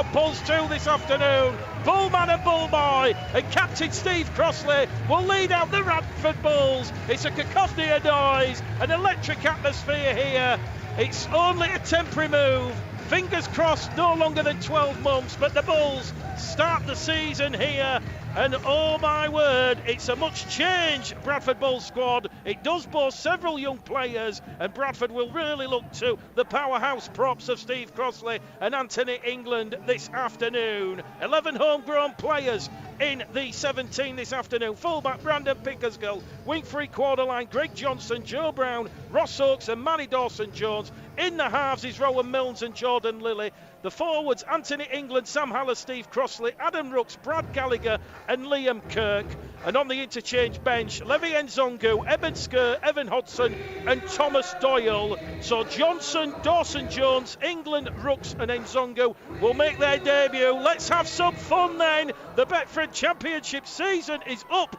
on Pulse 2 this afternoon. Bullman and Bullboy and Captain Steve Crossley will lead out the Bradford Bulls. It's a cacophony of noise, an electric atmosphere here. It's only a temporary move. Fingers crossed, no longer than 12 months, but the Bulls start the season here. And oh my word, it's a much changed Bradford Bulls squad. It does boast several young players, and Bradford will really look to the powerhouse props of Steve Crossley and Anthony England this afternoon. 11 homegrown players in the 17 this afternoon. Fullback Brandon Pickersgill, wing three quarter line Greg Johnson, Joe Brown, Ross Oakes and Manny Dawson-Jones. In the halves is Rowan Milnes and Jordan Lilly. The forwards, Anthony England, Sam Haller, Steve Crossley, Adam Rooks, Brad Gallagher and Liam Kirk. And on the interchange bench, Levi Nzongu, Eben Skur, Evan Hodson and Thomas Doyle. So Johnson, Dawson-Jones, England, Rooks and Nzongu will make their debut. Let's have some fun then. The Betfred Championship season is up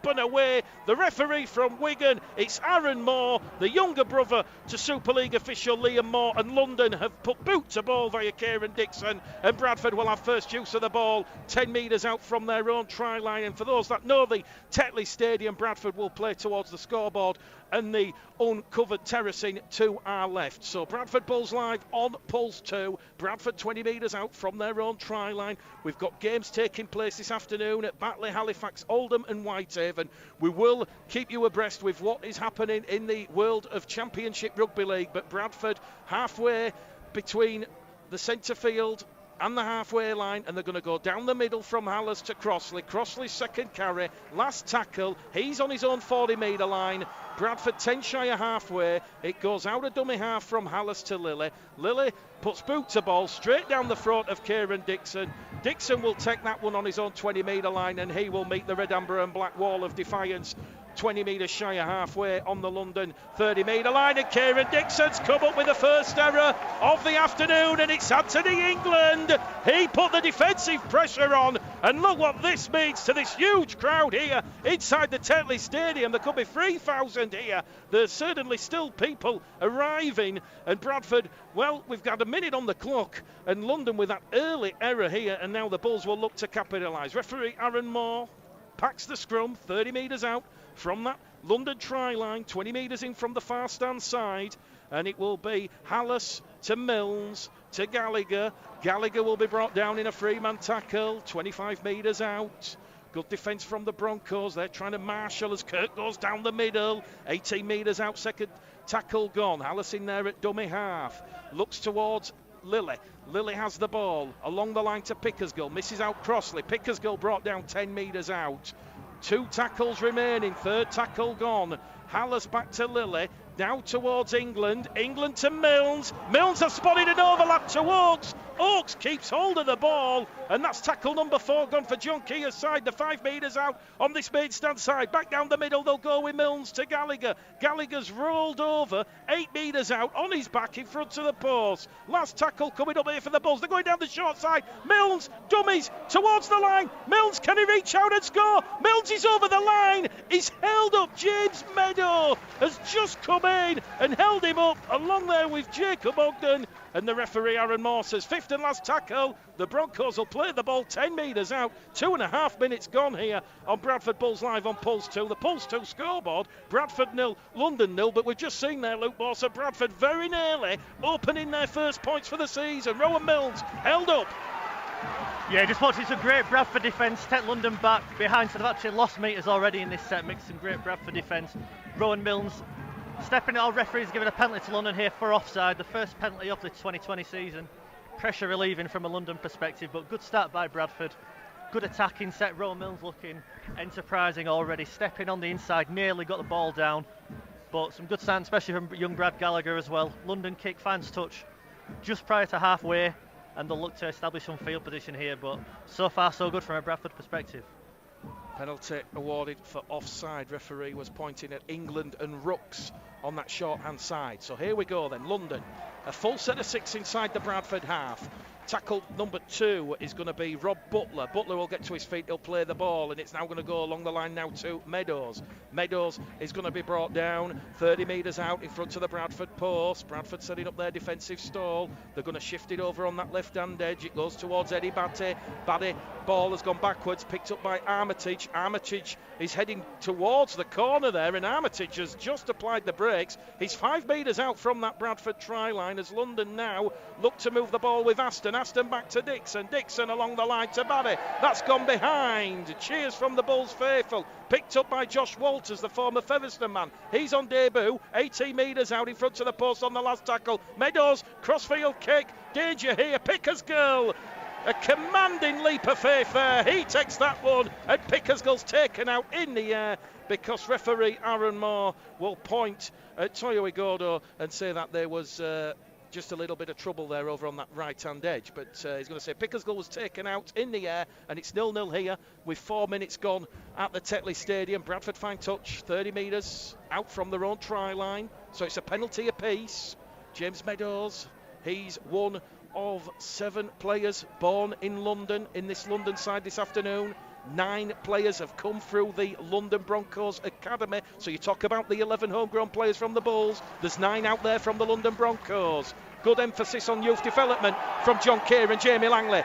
and away. The referee from Wigan, it's Aaron Moore, the younger brother to Super League official Liam Moore, and London have put boot to ball via Kieran Dixon, and Bradford will have first use of the ball 10 metres out from their own try line. And for those that know the Tetley Stadium, Bradford will play towards the scoreboard and the uncovered terracing to our left. So Bradford Bulls live on Pulse 2. Bradford 20 metres out from their own try line. We've got games taking place this afternoon at Batley, Halifax, Oldham and Whitehaven. We will keep you abreast with what is happening in the world of Championship Rugby League, but Bradford halfway between the centre field and the halfway line, and they're going to go down the middle from Hallers to Crossley. Crossley's second carry, last tackle, he's on his own 40 metre line. Bradford 10 shy of halfway. It goes out of dummy half from Hallers to Lilly. Lilly puts boot to ball straight down the throat of Kieran Dixon. Dixon will take that one on his own 20 metre line, and he will meet the red, amber and black wall of defiance 20 metres shy of halfway on the London 30 metre line, and Kieran Dixon's come up with the first error of the afternoon, and it's Anthony England. He put the defensive pressure on, and look what this means to this huge crowd here inside the Tetley Stadium. There could be 3,000 here. There's certainly still people arriving, and Bradford, well, we've got a minute on the clock, and London with that early error here, and now the Bulls will look to capitalise. Referee Aaron Moore packs the scrum 30 metres out from that London try line, 20 metres in from the far stand side, and it will be Hallis to Milnes to Gallagher. Gallagher will be brought down in a free-man tackle, 25 metres out. Good defence from the Broncos. They're trying to marshal as Kirk goes down the middle. 18 metres out, second tackle gone. Hallis in there at dummy half. Looks towards Lilly. Lilly has the ball along the line to Pickersgill. Misses out Crossley. Pickersgill brought down 10 metres out. 2 tackles remaining. Third tackle gone. Hallis back to Lilly. Now towards England. England to Milnes. Milnes has spotted an overlap to Oakes. Oakes keeps hold of the ball, and that's tackle number 4 gone for John Keir's side. The 5 metres out on this main stand side. Back down the middle, they'll go with Milnes to Gallagher. Gallagher's rolled over, 8 metres out on his back in front of the post. Last tackle coming up here for the Bulls. They're going down the short side. Milnes, dummies, towards the line. Milnes, can he reach out and score? Milnes is over the line. He's held up. James Meadow has just come in and held him up along there with Jacob Ogden. And the referee Aaron Moore says 5th and last tackle. The Broncos will play the ball 10 metres out. 2.5 minutes gone here on Bradford Bulls live on Pulse 2. The Pulse 2 scoreboard, Bradford 0, London 0. But we've just seen there, Luke Borsa, Bradford very nearly opening their first points for the season. Rowan Milnes held up. Yeah, just watching some great Bradford defence. Take London back behind, so they've actually lost metres already in this set. Makes some great Bradford defence. Rowan Milnes stepping out. Referee's given a penalty to London here for offside. The first penalty of the 2020 season. Pressure relieving from a London perspective, but good start by Bradford. Good attacking set. Rowan Milnes looking enterprising already. Stepping on the inside, nearly got the ball down. But some good stand, especially from young Brad Gallagher as well. London kick finds touch just prior to halfway, and they'll look to establish some field position here. But so far so good from a Bradford perspective. Penalty awarded for offside. Referee was pointing at England and Rooks on that short hand side. So here we go then. London, a full set of 6 inside the Bradford half. Tackle number 2 is going to be Rob Butler. Butler will get to his feet, he'll play the ball, and it's now going to go along the line now to Meadows. Meadows is going to be brought down 30 metres out in front of the Bradford post. Bradford setting up their defensive stall. They're going to shift it over on that left-hand edge. It goes towards Eddie Batty. Batty, ball has gone backwards, picked up by Armitage. Armitage is heading towards the corner there, and Armitage has just applied the brakes. He's 5 metres out from that Bradford try line as London now look to move the ball with Aston. Aston back to Dixon. Dixon along the line to Batty. That's gone behind. Cheers from the Bulls faithful. Picked up by Josh Walters, the former Featherstone man. He's on debut. 18 metres out in front of the post on the last tackle. Meadows, crossfield kick. Danger here. Pickersgill. A commanding leap of faith there. He takes that one, and Pickersgill's taken out in the air because referee Aaron Moore will point at Toyo Igodo and say that there was just a little bit of trouble there over on that right-hand edge. But he's going to say Pickersgill was taken out in the air, and it's 0-0 here with 4 minutes gone at the Tetley Stadium. Bradford fine touch, 30 metres out from their own try line. So it's a penalty apiece. James Meadows, he's one of 7 players born in London in this London side this afternoon. 9 players have come through the London Broncos Academy. So you talk about the 11 homegrown players from the Bulls. There's 9 out there from the London Broncos. Good emphasis on youth development from John Keir and Jamie Langley.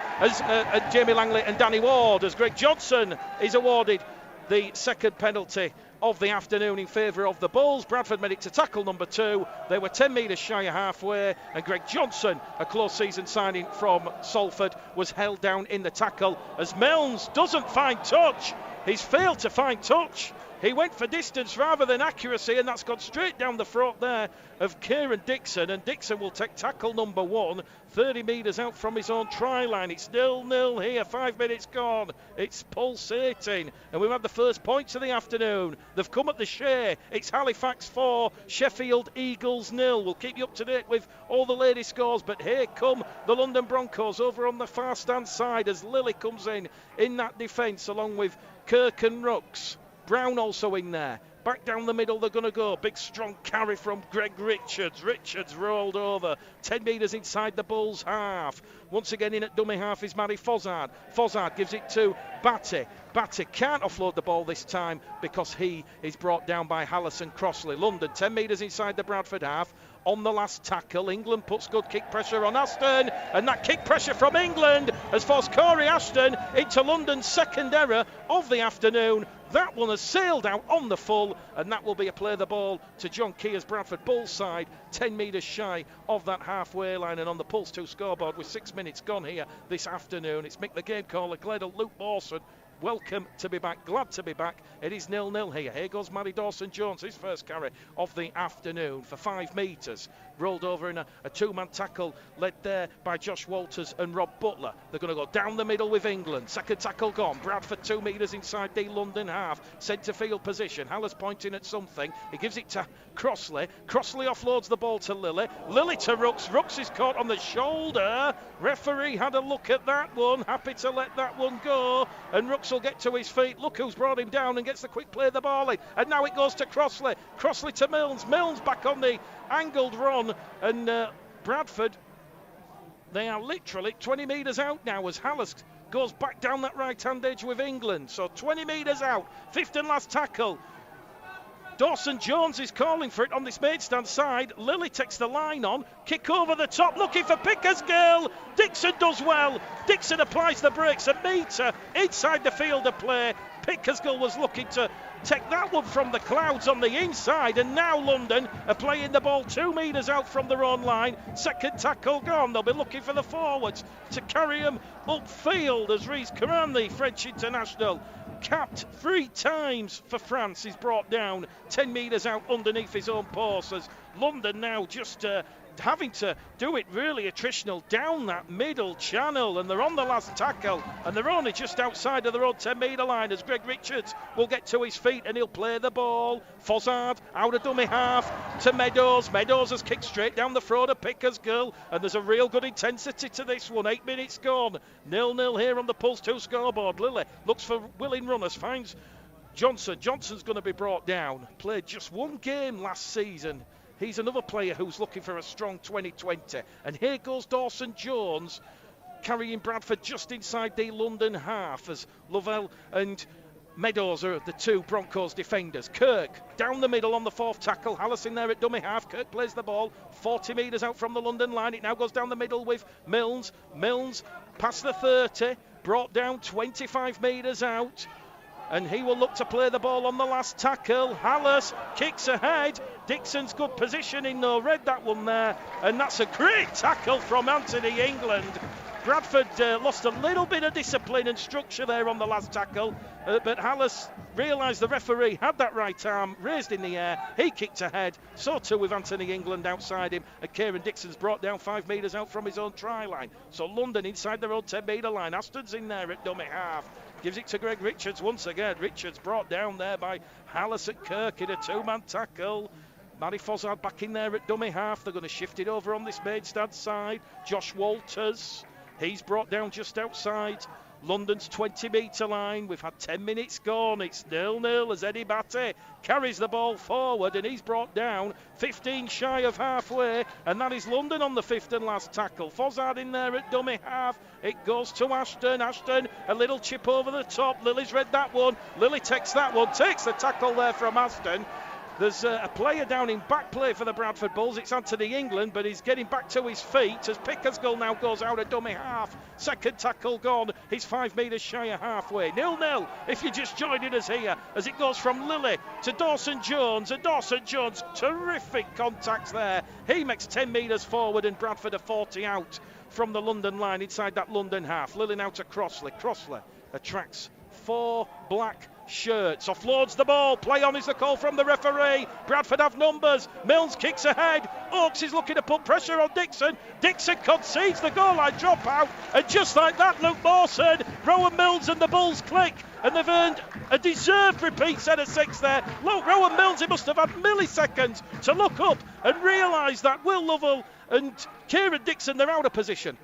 Jamie Langley and Danny Ward as Greg Johnson is awarded the second penalty of the afternoon in favour of the Bulls. Bradford made it to tackle number 2. They were 10 metres shy of halfway, and Greg Johnson, a close season signing from Salford, was held down in the tackle as Milnes doesn't find touch. He's failed to find touch. He went for distance rather than accuracy, and that's gone straight down the throat there of Kieran Dixon, and Dixon will take tackle number 1, 30 metres out from his own try line. It's 0-0 here, 5 minutes gone. It's pulsating, and we've had the first points of the afternoon. They've come at the Shea. It's Halifax 4, Sheffield Eagles 0. We'll keep you up to date with all the latest scores, but here come the London Broncos over on the far stand side as Lilly comes in that defence along with Kirk and Rooks. Brown also in there. Back down the middle they're going to go. Big strong carry from Greg Richards. Richards rolled over. 10 metres inside the Bulls half. Once again in at dummy half is Matty Fozzard. Fozzard gives it to Batty. Batty can't offload the ball this time because he is brought down by Hallison Crossley. London 10 metres inside the Bradford half. On the last tackle, England puts good kick pressure on Aston, and that kick pressure from England has forced Corey Ashton into London's second error of the afternoon. That one has sailed out on the full, and that will be a play the ball to John Keir's Bradford Bulls side, 10 metres shy of that halfway line, and on the Pulse 2 scoreboard with 6 minutes gone here this afternoon. It's Mick the game caller, Gledhill, Luke Mawson. Welcome to be back, glad to be back. It is 0-0 here. Here goes Matty Dawson-Jones, his first carry of the afternoon for 5 metres. Rolled over in a 2-man tackle led there by Josh Walters and Rob Butler. They're going to go down the middle with England. Second tackle gone. Bradford 2 metres inside the London half. Centre field position. Haller's pointing at something. He gives it to Crossley. Crossley offloads the ball to Lilly. Lilly to Rooks. Rooks is caught on the shoulder. Referee had a look at that one. Happy to let that one go. And Rooks will get to his feet. Look who's brought him down and gets the quick play of the ball in. And now it goes to Crossley. Crossley to Milnes. Milnes back on the angled run. And Bradford, they are literally 20 metres out now as Hallis goes back down that right-hand edge with England. So 20 metres out. Fifth and last tackle. Dawson-Jones is calling for it on this main stand side. Lilly takes the line on. Kick over the top, looking for Pickersgill. Dixon does well. Dixon applies the brakes. A metre inside the field of play. Pickersgill was looking to take that one from the clouds on the inside, and now London are playing the ball 2 metres out from their own line. Second tackle gone. They'll be looking for the forwards to carry them upfield as Rhys Caran, the French international, capped 3 times for France, is brought down 10 metres out underneath his own post as London now just having to do it really attritional down that middle channel, and they're on the last tackle and they're only just outside of their own 10 metre line as Greg Richards will get to his feet and he'll play the ball. Fozzard out of dummy half to Meadows. Meadows has kicked straight down the throat of Pickersgill, and there's a real good intensity to this one. 8 minutes gone. 0-0 here on the Pulse 2 scoreboard. Lilly looks for willing runners, finds Johnson. Johnson's going to be brought down. Played just 1 game last season. He's another player who's looking for a strong 2020. And here goes Dawson-Jones. carrying Bradford just inside the London half as Lovell and Meadows are the two Broncos defenders. Kirk down the middle on the fourth tackle. Hallis in there at dummy half. Kirk plays the ball 40 metres out from the London line. It now goes down the middle with Milnes. Milnes past the 30, brought down 25 metres out. And he will look to play the ball on the last tackle. Hallis kicks ahead. Dixon's good positioning though. Read that one there. And that's a great tackle from Anthony England. Bradford lost a little bit of discipline and structure there on the last tackle, but Hallis realised the referee had that right arm raised in the air. He kicked ahead, so too with Anthony England outside him, and Kieran Dixon's brought down 5 metres out from his own try line. So London inside their own 10 metre line. Aston's in there at dummy half. Gives it to Greg Richards once again. Richards brought down there by Hallis at Kirk in a two-man tackle. Matty Fozzard back in there at dummy half. They're going to shift it over on this Maidstad side. Josh Walters. He's brought down just outside London's 20 metre line. We've had 10 minutes gone. It's 0-0 as Eddie Batty carries the ball forward, and he's brought down 15 shy of halfway, and that is London on the fifth and last tackle. Fozzard in there at dummy half. It goes to Ashton. Ashton, a little chip over the top. Lily's read that one. Lily takes that one, takes the tackle there from Ashton. There's a player down in back play for the Bradford Bulls. It's Anthony England, but he's getting back to his feet as Pickersgill now goes out at dummy half. Second tackle gone. He's 5 metres shy of halfway. 0-0 if you're just joining us here as it goes from Lilly to Dawson Jones. And Dawson Jones, terrific contacts there. He makes 10 metres forward and Bradford are 40 out from the London line inside that London half. Lilly now to Crossley. Crossley attracts 4 black shirts, offloads the ball. Play on is the call from the referee. Bradford have numbers. Milnes kicks ahead. Oakes is looking to put pressure on Dixon. Dixon concedes the goal line dropout, and just like that, Luke Mawson, Rowan Milnes and the Bulls click, and they've earned a deserved repeat set of 6 there. Look, Rowan Milnes, he must have had milliseconds to look up and realise that Will Lovell and Kieran Dixon, they're out of position.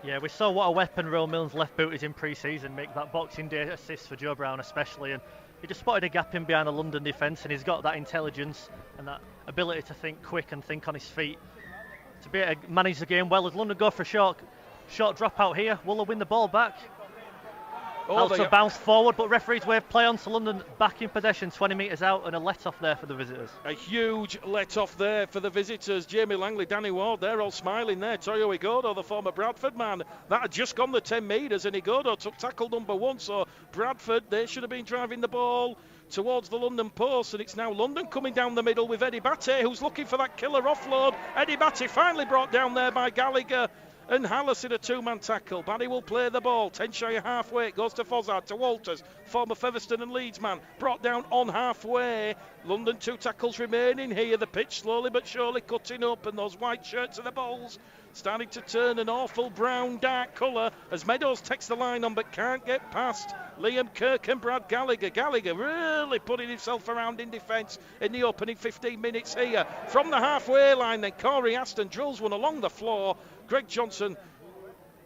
Yeah, we saw what a weapon Rowan Milnes left boot is in pre-season, make that Boxing Day assist for Joe Brown especially, and he just spotted a gap in behind the London defence, and he's got that intelligence and that ability to think quick and think on his feet to be able to manage the game well. As London go for a short drop out here, will they win the ball back? Also bounced forward, but referees wave play on, so London back in possession, 20 metres out, and a let-off there for the visitors. A huge let-off there for the visitors. Jamie Langley, Danny Ward, they're all smiling there. Toyo Igodo, the former Bradford man, that had just gone the 10 metres, and Igodo took tackle number 1, so Bradford, they should have been driving the ball towards the London post, and it's now London coming down the middle with Eddie Batty, who's looking for that killer offload. Eddie Batty finally brought down there by Gallagher. And Hallis in a two-man tackle. Barry will play the ball. 10 shy of halfway. It goes to Fozzard, to Walters. Former Featherstone and Leeds man. Brought down on halfway. London 2 tackles remaining here. The pitch slowly but surely cutting up. And those white shirts of the Bulls starting to turn an awful brown dark colour as Meadows takes the line on but can't get past Liam Kirk and Brad Gallagher. Gallagher really putting himself around in defence in the opening 15 minutes here. From the halfway line then Corey Aston drills one along the floor. Greg Johnson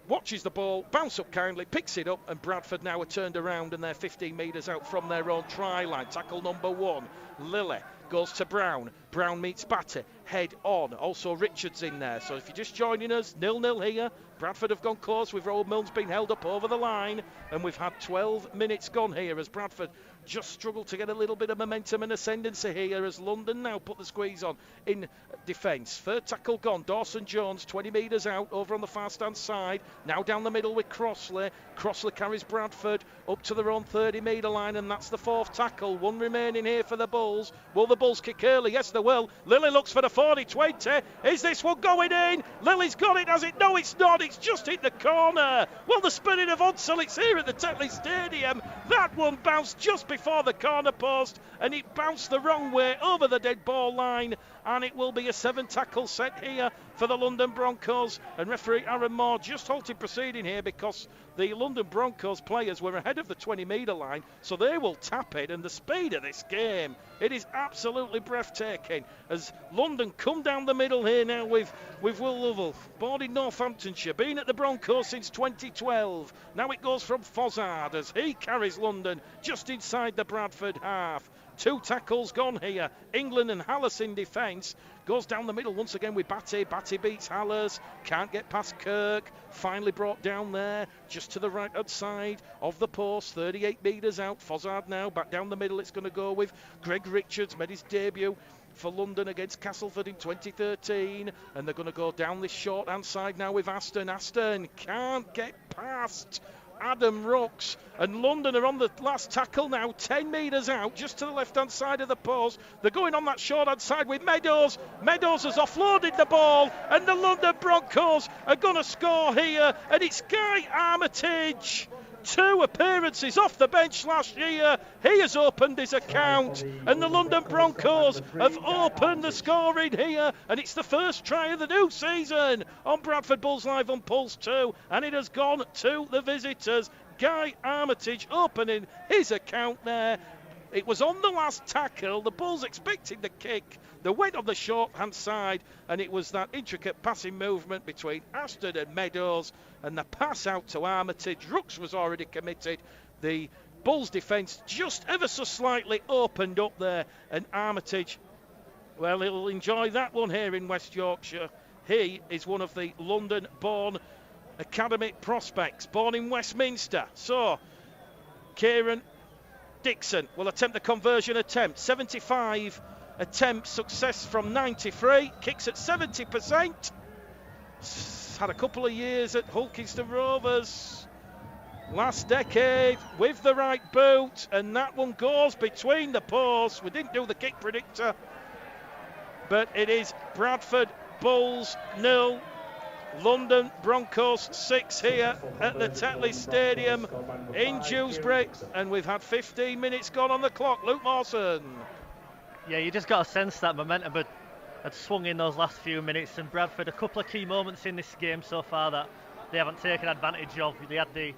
watches the ball, bounce up kindly, picks it up, and Bradford now are turned around and they're 15 metres out from their own try line. Tackle number 1, Lilly goes to Brown. Brown meets Batty, head on. Also Richards in there. So if you're just joining us, 0-0 here. Bradford have gone close with Rowan Milnes being held up over the line, and we've had 12 minutes gone here as Bradford just struggle to get a little bit of momentum and ascendancy here as London now put the squeeze on in defence. Third tackle gone. Dawson Jones 20 metres out over on the far stand side. Now down the middle with Crossley. Crossley carries Bradford up to their own 30 metre line, and that's the 4th tackle. 1 remaining here for the Bulls. Will the Bulls kick early? Yes, they will. Lily looks for the 40-20. Is this one going in? Lily's got it, has it? No, it's not. It's just hit the corner. Well, the spirit of Unsell, it's here at the Tetley Stadium. That one bounced just before the corner post, and it bounced the wrong way over the dead ball line, and it will be a 7 tackle set here for the London Broncos. And referee Aaron Moore just halted proceeding here because the London Broncos players were ahead of the 20 metre line, so they will tap it. And the speed of this game, it is absolutely breathtaking as London come down the middle here now with Will Lovell, born in Northamptonshire, been at the Broncos since 2012. Now it goes from Fozzard as he carries London just inside the Bradford half. 2 tackles gone here. England and Hallis in defence. Goes down the middle once again with Batty. Batty beats Hallis. Can't get past Kirk. Finally brought down there, just to the right-hand side of the post. 38 metres out. Fozzard now back down the middle. It's going to go with Greg Richards. Made his debut for London against Castleford in 2013. And they're going to go down this short-hand side now with Aston. Aston can't get past Adam Rooks, and London are on the last tackle now, 10 metres out, just to the left-hand side of the post. They're going on that short-hand side with Meadows. Meadows has offloaded the ball, and the London Broncos are going to score here, and it's Guy Armitage. 2 appearances off the bench last year. He has opened his account, and the London Broncos have opened the scoring here, and it's the first try of the new season on Bradford Bulls Live on Pulse 2, and it has gone to the visitors. Guy Armitage opening his account there. It was on the last tackle. The Bulls expected the kick. They went on the short-hand side, and it was that intricate passing movement between Aston and Meadows, and the pass out to Armitage. Rooks was already committed. The Bulls' defence just ever so slightly opened up there, and Armitage, well, he'll enjoy that one here in West Yorkshire. He is one of the London-born academy prospects, born in Westminster. So, Kieran Dixon will attempt the conversion attempt. 75 attempt success from 93. Kicks at 70%. Had a couple of years at Hulkington Rovers last decade with the right boot, and that one goes between the posts. We didn't do the kick predictor, but it is Bradford Bulls 0, London Broncos 6 here at the Tetley Stadium in Dewsbury, and we've had 15 minutes gone on the clock. Luke Mawson. Yeah, you just got a sense that momentum had swung in those last few minutes, and Bradford, a couple of key moments in this game so far that they haven't taken advantage of. They had the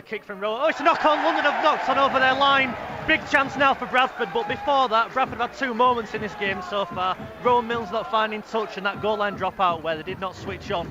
kick from Rowan. Oh, it's a knock on. London have knocked on over their line. Big chance now for Bradford, but before that, Bradford have had 2 moments in this game so far. Rowan Mills not finding touch, and that goal line dropout where they did not switch on.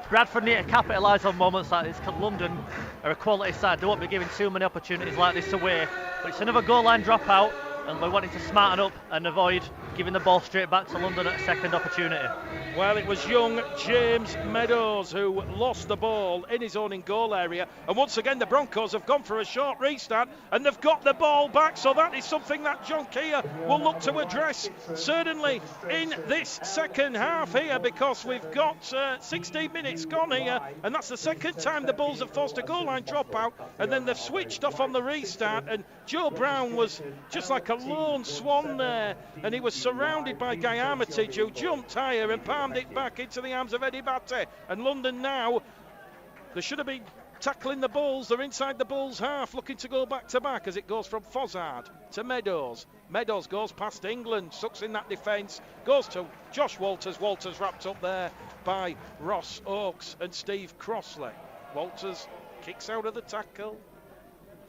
Bradford need to capitalise on moments like this, because London are a quality side. They won't be giving too many opportunities like this away, but it's another goal line dropout, and we're wanting to smarten up and avoid giving the ball straight back to London at a second opportunity. Well, it was young James Meadows who lost the ball in his own in-goal area, and once again the Broncos have gone for a short restart, and they've got the ball back, so that is something that John Keir will look to address certainly in this second half here, because we've got 16 minutes gone here, and that's the second time the Bulls have forced a goal line dropout, and then they've switched off on the restart, and Joe Brown was just like a lone swan there, and he was surrounded by Guy Armitage, who jumped higher and palmed it back into the arms of Eddie Batty. And London now, they should have been tackling the Bulls. They're inside the Bulls half, looking to go back to back as it goes from Fozzard to Meadows. Meadows goes past England, sucks in that defence, goes to Josh Walters. Walters wrapped up there by Ross Oakes and Steve Crossley. Walters kicks out of the tackle.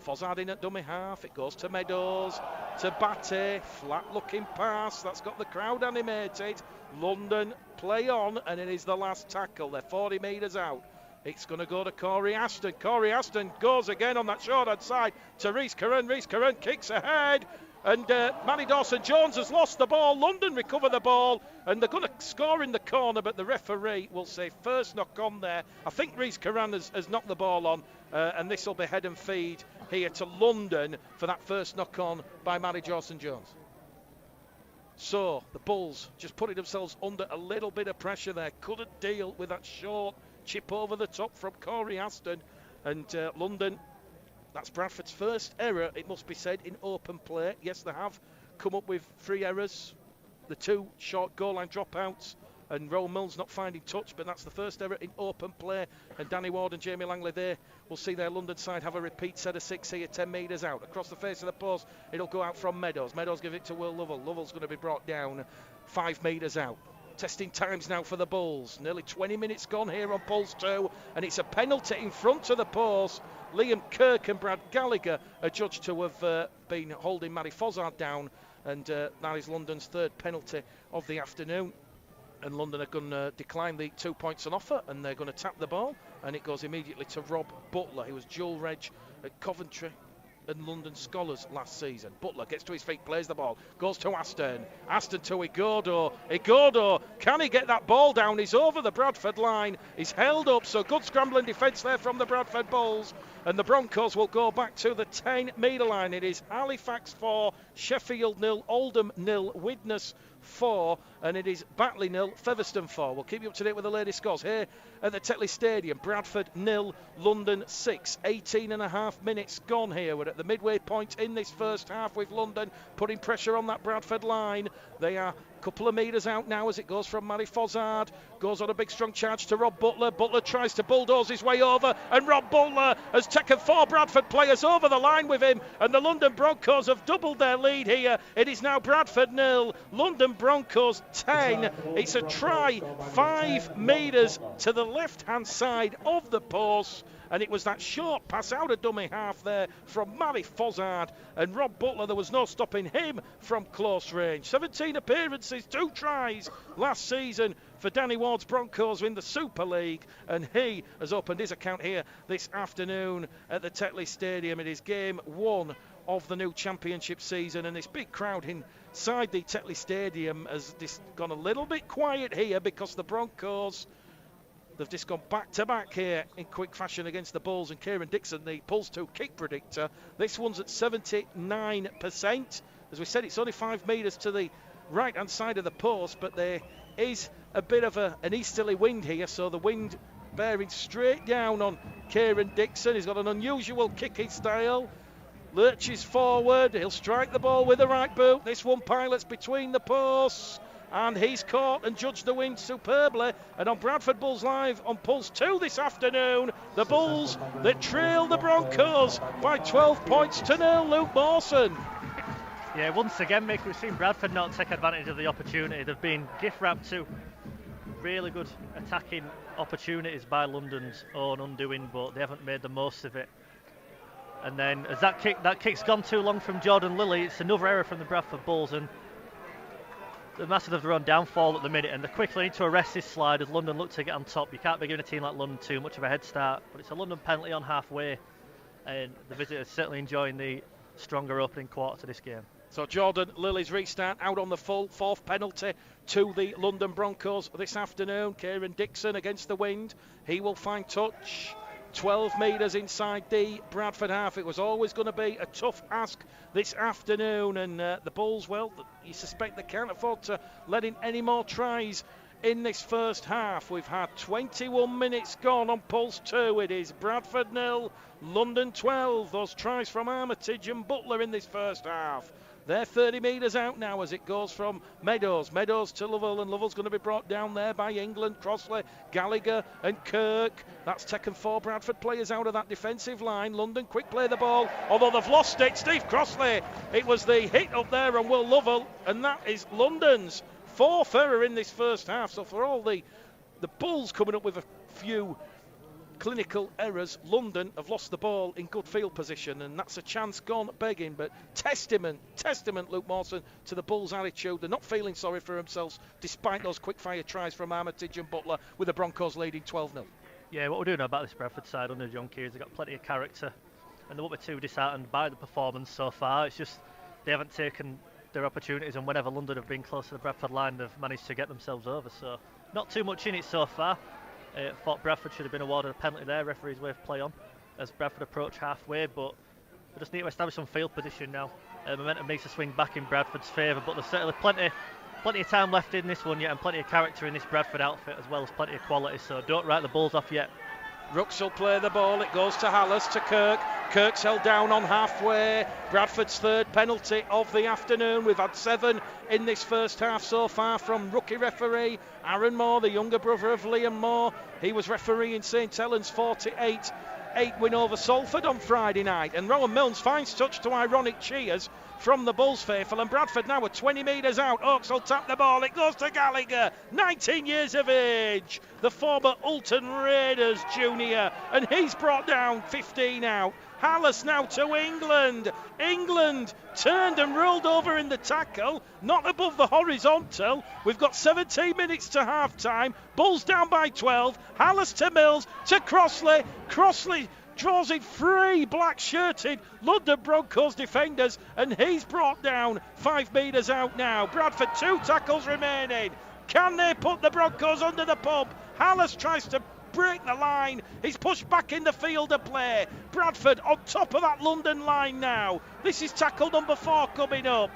Fozzard in at dummy half. It goes to Meadows, to Batty. Flat looking pass. That's got the crowd animated. London play on, and it is the last tackle. They're 40 metres out. It's going to go to Corey Aston. Corey Aston goes again on that short-hand side to Rhys Curran. Rhys Curran kicks ahead, and Manny Dawson-Jones has lost the ball. London recover the ball, and they're going to score in the corner, but the referee will say first knock on there. I think Rhys Curran has knocked the ball on, and this will be head and feed here to London for that first knock on by Manny Dawson-Jones. So the Bulls just putting themselves under a little bit of pressure there. Couldn't deal with that short chip over the top from Corey Aston, and London, that's Bradford's first error, it must be said, in open play. Yes, they have come up with 3 errors, the 2 short goal line dropouts, and Rowan Mills not finding touch, but that's the first error in open play. And Danny Ward and Jamie Langley there, we'll see their London side have a repeat set of 6 here, 10 metres out. Across the face of the post, it'll go out from Meadows. Meadows give it to Will Lovell. Lovell's going to be brought down 5 metres out. Testing times now for the Bulls. Nearly 20 minutes gone here on Pulse 2, and it's a penalty in front of the post. Liam Kirk and Brad Gallagher are judged to have been holding Matty Fozzard down, and that is London's 3rd penalty of the afternoon. And London are going to decline the 2 points on offer, and they're going to tap the ball, and it goes immediately to Rob Butler. He was dual reg at Coventry and London Scholars last season. Butler gets to his feet, plays the ball, goes to Aston to Igordo, can he get that ball down? He's over the Bradford line, he's held up, so good scrambling defence there from the Bradford Bulls, and the Broncos will go back to the 10-metre line. It is Halifax 4, Sheffield 0, Oldham 0, Widnes 4, and it is Batley 0, Featherstone 4. We'll keep you up to date with the latest scores here at the Tetley Stadium. Bradford 0, London 6. 18.5 minutes gone here. We're at the midway point in this first half with London putting pressure on that Bradford line. They are a couple of metres out now as it goes from Matty Fozzard. Goes on a big strong charge to Rob Butler. Butler tries to bulldoze his way over, and Rob Butler has taken 4 Bradford players over the line with him, and the London Broncos have doubled their lead here. It is now Bradford 0, London Broncos 10. It's a try 5 metres to the left-hand side of the post, and it was that short pass out of dummy half there from Matty Fozzard, and Rob Butler, there was no stopping him from close range. 17 appearances, 2 tries last season for Danny Ward's Broncos in the Super League, and he has opened his account here this afternoon at the Tetley Stadium. It is game 1 of the new championship season, and this big crowd inside the Tetley Stadium has just gone a little bit quiet here because the Broncos, they've just gone back-to-back here in quick fashion against the Bulls, and Kieran Dixon, the Pulse 2 kick predictor. This one's at 79%. As we said, it's only 5 metres to the right-hand side of the post, but there is a bit of an easterly wind here, so the wind bearing straight down on Kieran Dixon. He's got an unusual kicking style. Lurches forward, he'll strike the ball with the right boot. This one pilots between the posts, and he's caught and judged the wind superbly. And on Bradford Bulls Live on Pulse 2 this afternoon, the Bulls that trail the Broncos by 12 points to 0. Luke Mawson. Yeah, once again, Mick, we've seen Bradford not take advantage of the opportunity. They've been gift-wrapped to really good attacking opportunities by London's own undoing, but they haven't made the most of it. And then as that kick's gone too long from Jordan Lilly, it's another error from the Bradford Bulls, and the massive of their own downfall at the minute, and they quickly need to arrest this slide as London look to get on top. You can't be giving a team like London too much of a head start, but it's a London penalty on halfway, and the visitors certainly enjoying the stronger opening quarter to this game. So Jordan Lilly's restart out on the full, 4th penalty to the London Broncos this afternoon. Kieran Dixon against the wind, he will find touch. 12 metres inside the Bradford half. It was always going to be a tough ask this afternoon, and the Bulls, well, you suspect they can't afford to let in any more tries in this first half. We've had 21 minutes gone on Pulse 2. It is Bradford 0, London 12. Those tries from Armitage and Butler in this first half. They're 30 metres out now as it goes from Meadows to Lovell, and Lovell's going to be brought down there by England, Crossley, Gallagher and Kirk. That's taken 4 Bradford players out of that defensive line. London quick play the ball, although they've lost it. Steve Crossley, it was the hit up there on Will Lovell, and that is London's 4th error in this first half. So for all the Bulls coming up with a few clinical errors, London have lost the ball in good field position, and that's a chance gone begging. But testament, Luke Mawson, to the Bulls' attitude. They're not feeling sorry for themselves despite those quick-fire tries from Armitage and Butler, with the Broncos leading 12-0. Yeah, what we're doing about this Bradford side under John Kears, they've got plenty of character, and they won't be too disheartened by the performance so far. It's just they haven't taken their opportunities, and whenever London have been close to the Bradford line, they've managed to get themselves over. So not too much in it so far. Thought Bradford should have been awarded a penalty there, referee's way of play on, as Bradford approach halfway, but they just need to establish some field position now. Momentum needs to swing back in Bradford's favour, but there's certainly plenty of time left in this one yet, and plenty of character in this Bradford outfit, as well as plenty of quality, so don't write the Bulls off yet. Rooks will play the ball, it goes to Hallis, to Kirk. Kirk's held down on halfway. Bradford's 3rd penalty of the afternoon. We've had 7 in this first half so far from rookie referee Aaron Moore, the younger brother of Liam Moore. He was refereeing St Helens 48-8 win over Salford on Friday night. And Rowan Milnes finds touch to ironic cheers from the Bulls faithful, and Bradford now are 20 metres out. Oakes will tap the ball, it goes to Gallagher, 19 years of age, the former Ulton Raiders junior, and he's brought down 15 out. Hallis now to England. England turned and rolled over in the tackle, not above the horizontal. We've got 17 minutes to half time. Bulls down by 12. Hallis to Mills to Crossley. Crossley draws in 3 black-shirted London Broncos defenders, and he's brought down 5 metres out now. Bradford, 2 tackles remaining. Can they put the Broncos under the pump? Hallis tries to break the line. He's pushed back in the field of play. Bradford on top of that London line now. This is tackle number 4 coming up.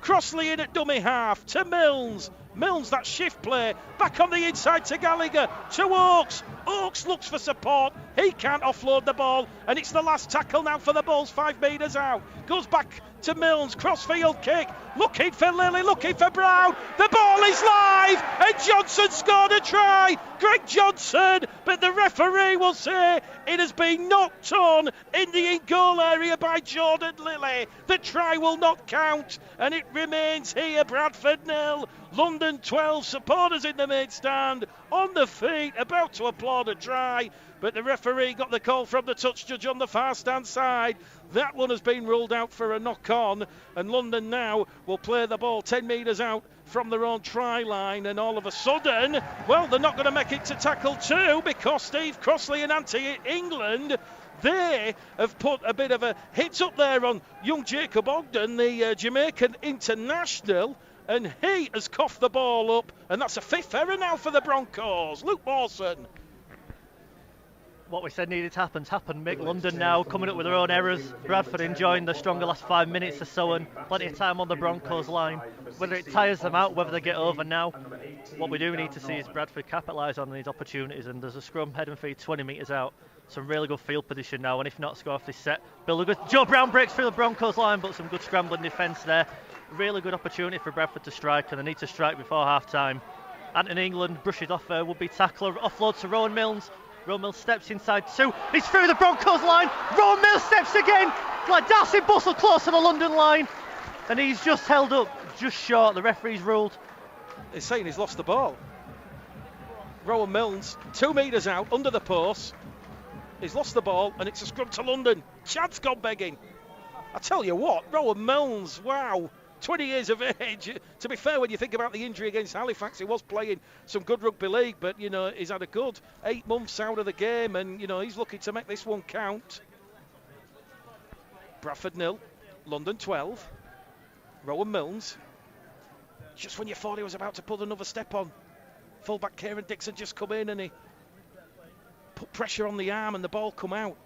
Crossley in at dummy half to Milnes. Milnes, that shift play, back on the inside to Gallagher, to Oakes. Oakes looks for support. He can't offload the ball, and it's the last tackle now for the Bulls, 5 metres out. Goes back to Milnes, crossfield kick, looking for Lilly, looking for Brown. The ball is live, and Johnson scored a try. Greg Johnson, but the referee will say it has been knocked on in the in-goal area by Jordan Lilly. The try will not count, and it remains here. Bradford 0, London 12. Supporters in the main stand on the feet, about to applaud a try, but the referee got the call from the touch judge on the far stand side. That one has been ruled out for a knock-on, and London now will play the ball 10 metres out from their own try line, and all of a sudden, well, they're not going to make it to tackle 2 because Steve Crossley and Anti-England, they have put a bit of a hit up there on young Jacob Ogden, the Jamaican international, and he has coughed the ball up, and that's a 5th error now for the Broncos. Luke Mawson. What we said needed to happen's happened. Mick, London now coming up with their own errors. Bradford enjoying the stronger last 5 minutes or so, and plenty of time on the Broncos line. Whether it tires them out, whether they get over now, what we do need to see is Bradford capitalise on these opportunities, and there's a scrum head and feet 20 metres out. Some really good field position now, and if not, score off this set. Joe Brown breaks through the Broncos line, but some good scrambling defence there. Really good opportunity for Bradford to strike, and they need to strike before half-time. Anthony England brushes off a would-be tackler, offloads to Rowan Milnes. Rowan Milnes steps inside 2. He's through the Broncos line. Rowan Milnes steps again. Like Darcy Bustle close to the London line. And he's just held up, just short. The referee's ruled. He's saying he's lost the ball. Rowan Milnes, 2 metres out, under the post. He's lost the ball, and it's a scrum to London. Chad's gone begging. I tell you what, Rowan Milnes, wow. 20 years of age. To be fair, when you think about the injury against Halifax, he was playing some good rugby league, but, you know, he's had a good 8 months out of the game, and, you know, he's looking to make this one count. Bradford 0, London 12. Rowan Milnes. Just when you thought he was about to put another step on, fullback Kieran Dixon just come in and he put pressure on the arm and the ball come out.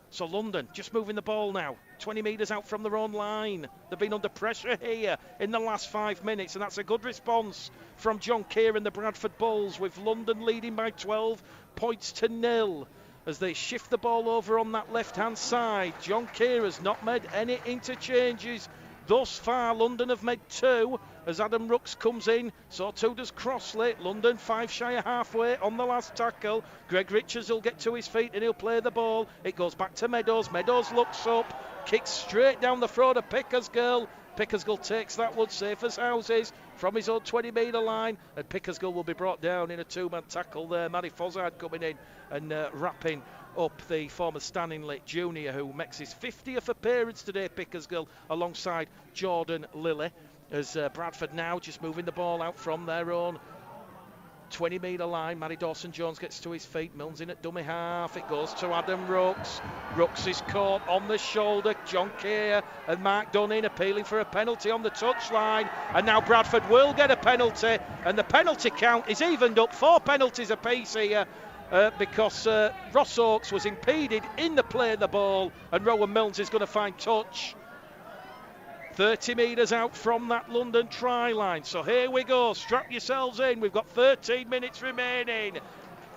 So London just moving the ball now, 20 metres out from their own line. They've been under pressure here in the last 5 minutes, and that's a good response from John Keir and the Bradford Bulls, with London leading by 12 points to 0 as they shift the ball over on that left-hand side. John Keir has not made any interchanges thus far. London have made 2 as Adam Rooks comes in, so too does Crossley. London 5 shy of halfway on the last tackle. Greg Richards will get to his feet and he'll play the ball. It goes back to Meadows. Meadows looks up, kicks straight down the throat of Pickersgill. Pickersgill takes that one safe as houses from his own 20-metre line, and Pickersgill will be brought down in a 2-man tackle there. Matty Fozzard coming in and wrapping up the former Stanley Junior, who makes his 50th appearance today, Pickersgill, alongside Jordan Lilly, as Bradford now just moving the ball out from their own 20-metre line. Matty Dawson-Jones gets to his feet. Milnes in at dummy half. It goes to Adam Rooks. Rooks is caught on the shoulder. John Keir and Mark Dunning appealing for a penalty on the touchline. And now Bradford will get a penalty. And the penalty count is evened up. 4 penalties apiece here. Because Ross Oakes was impeded in the play of the ball, and Rowan Milnes is going to find touch 30 metres out from that London try line. So here we go, strap yourselves in. We've got 13 minutes remaining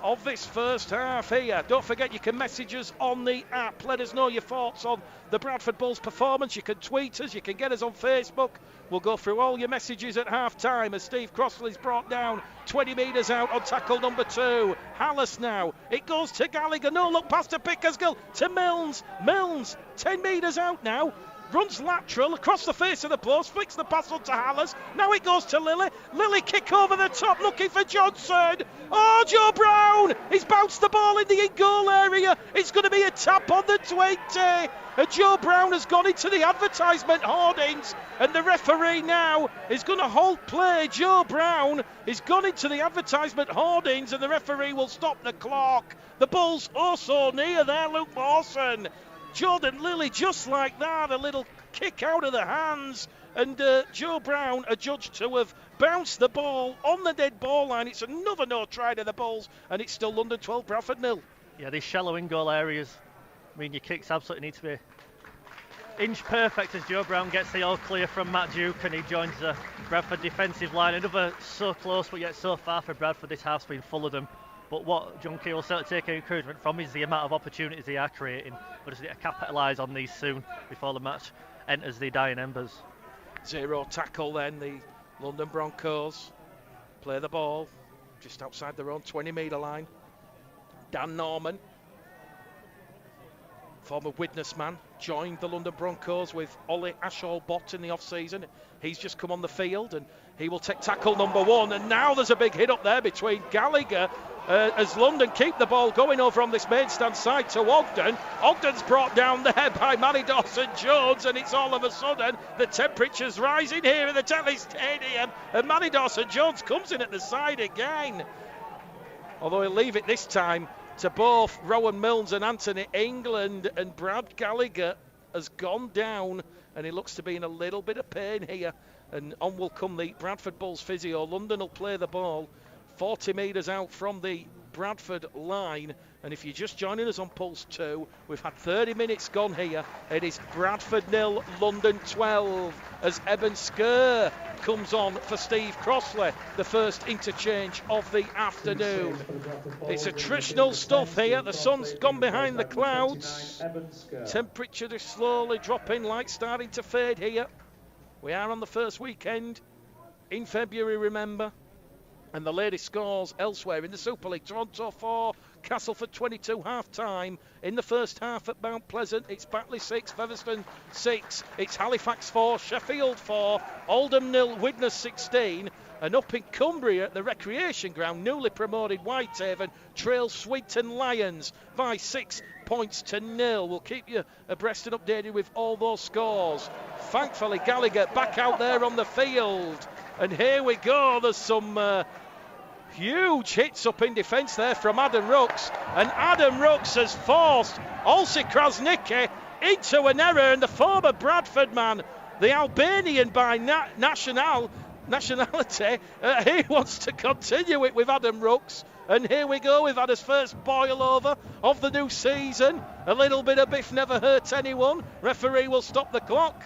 of this first half here. Don't forget, you can message us on the app. Let us know your thoughts on the Bradford Bulls performance. You can tweet us, you can get us on Facebook. We'll go through all your messages at half time as Steve Crossley's brought down 20 metres out on tackle number 2. Hallis now, it goes to Gallagher. No look past to Pickersgill to Milnes. Milnes 10 metres out now. runs lateral across the face of the post, flicks the pass on to Hallers. Now it goes to Lilly. Lilly kick over the top, looking for Johnson. Oh, Joe Brown! He's bounced the ball in the in-goal area. It's going to be a tap on the 20. And Joe Brown has gone into the advertisement hoardings, and the referee now is going to halt play. Joe Brown is gone into the advertisement hoardings, and the referee will stop the clock. The ball's oh so near there, Luke Mawson. Jordan Lilly, just like that, a little kick out of the hands, and Joe Brown adjudged to have bounced the ball on the dead ball line. It's another no try to the Bulls, and it's still London 12, Bradford 0. Yeah, these shallow in-goal areas mean your kicks absolutely need to be inch perfect as Joe Brown gets the all clear from Matt Duke, and he joins the Bradford defensive line. Another so close but yet so far for Bradford. This half's been full of them. But what John Key will certainly take encouragement from is the amount of opportunities they are creating. We'll just need to capitalise on these soon before the match enters the dying embers. Zero tackle then, the London Broncos play the ball just outside their own 20-metre line. Dan Norman, former Widnes man, joined the London Broncos with Ollie Ashall-Bott in the off-season. He's just come on the field and he will take tackle number 1. And now there's a big hit up there between Gallagher as London keep the ball going over on this main stand side to Ogden. Ogden's brought down there by Manny Dawson-Jones, and it's all of a sudden the temperature's rising here in the Tetley Stadium, and Manny Dawson-Jones comes in at the side again. Although he'll leave it this time to both Rowan Milnes and Anthony England, and Brad Gallagher has gone down and he looks to be in a little bit of pain here, and on will come the Bradford Bulls physio. London will play the ball 40 metres out from the Bradford line, and if you're just joining us on Pulse 2, we've had 30 minutes gone here. It is Bradford 0, London 12, as Eben Skerr comes on for Steve Crossley, the first interchange of the afternoon. It's attritional stuff here. The sun's gone behind the clouds. Temperature is slowly dropping, light starting to fade here. We are on the first weekend in February, remember. And the latest scores elsewhere in the Super League: Toronto 4, Castleford 22 half-time. In the first half at Mount Pleasant, it's Batley 6, Featherstone 6. It's Halifax 4, Sheffield 4, Oldham 0, Widnes 16. And up in Cumbria at the recreation ground, newly promoted Whitehaven trails Swinton Lions by 6 points to 0. We'll keep you abreast and updated with all those scores. Thankfully, Gallagher back out there on the field. And here we go. There's some huge hits up in defence there from Adam Rooks. And Adam Rooks has forced Olsi Krasnicki into an error. And the former Bradford man, the Albanian by nationality, he wants to continue it with Adam Rooks. And here we go. We've had his first boil over of the new season. A little bit of biff never hurt anyone. Referee will stop the clock.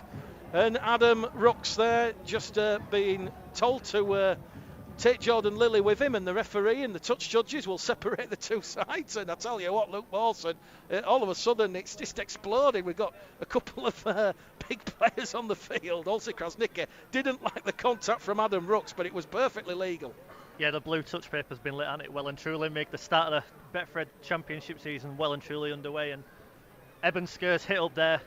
And Adam Rooks there just being told to take Jordan Lilly with him, and the referee and the touch judges will separate the two sides. And I tell you what, Luke Mawson, all of a sudden it's just exploded. We've got a couple of big players on the field. Also, Krasnicki didn't like the contact from Adam Rooks, but it was perfectly legal. Yeah, the blue touch paper's been lit on it well and truly. Make the start of the Betfred Championship season well and truly underway. And Eben Skerr's hit up there,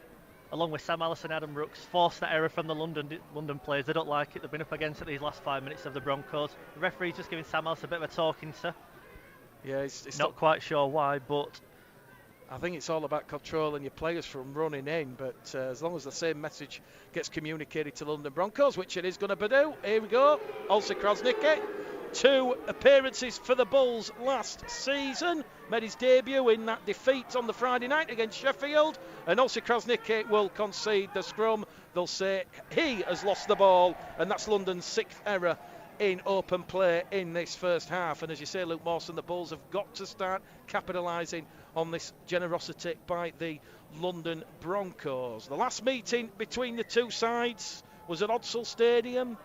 along with Sam Allison, Adam Rooks, forced that error from the London players. They don't like it. They've been up against it these last 5 minutes of the Broncos. The referee's just giving Sam Allison a bit of a talking to. Yeah, it's not quite sure why, but I think it's all about controlling your players from running in. But as long as the same message gets communicated to London Broncos, which it is going to do. Here we go. Olsi Krasnicki. 2 appearances for the Bulls last season. Made his debut in that defeat on the Friday night against Sheffield. And Olsi Krasnicki will concede the scrum. They'll say he has lost the ball, and that's London's 6th error in open play in this first half. And as you say, Luke Mawson, the Bulls have got to start capitalising on this generosity by the London Broncos. The last meeting between the two sides was at Odsal Stadium.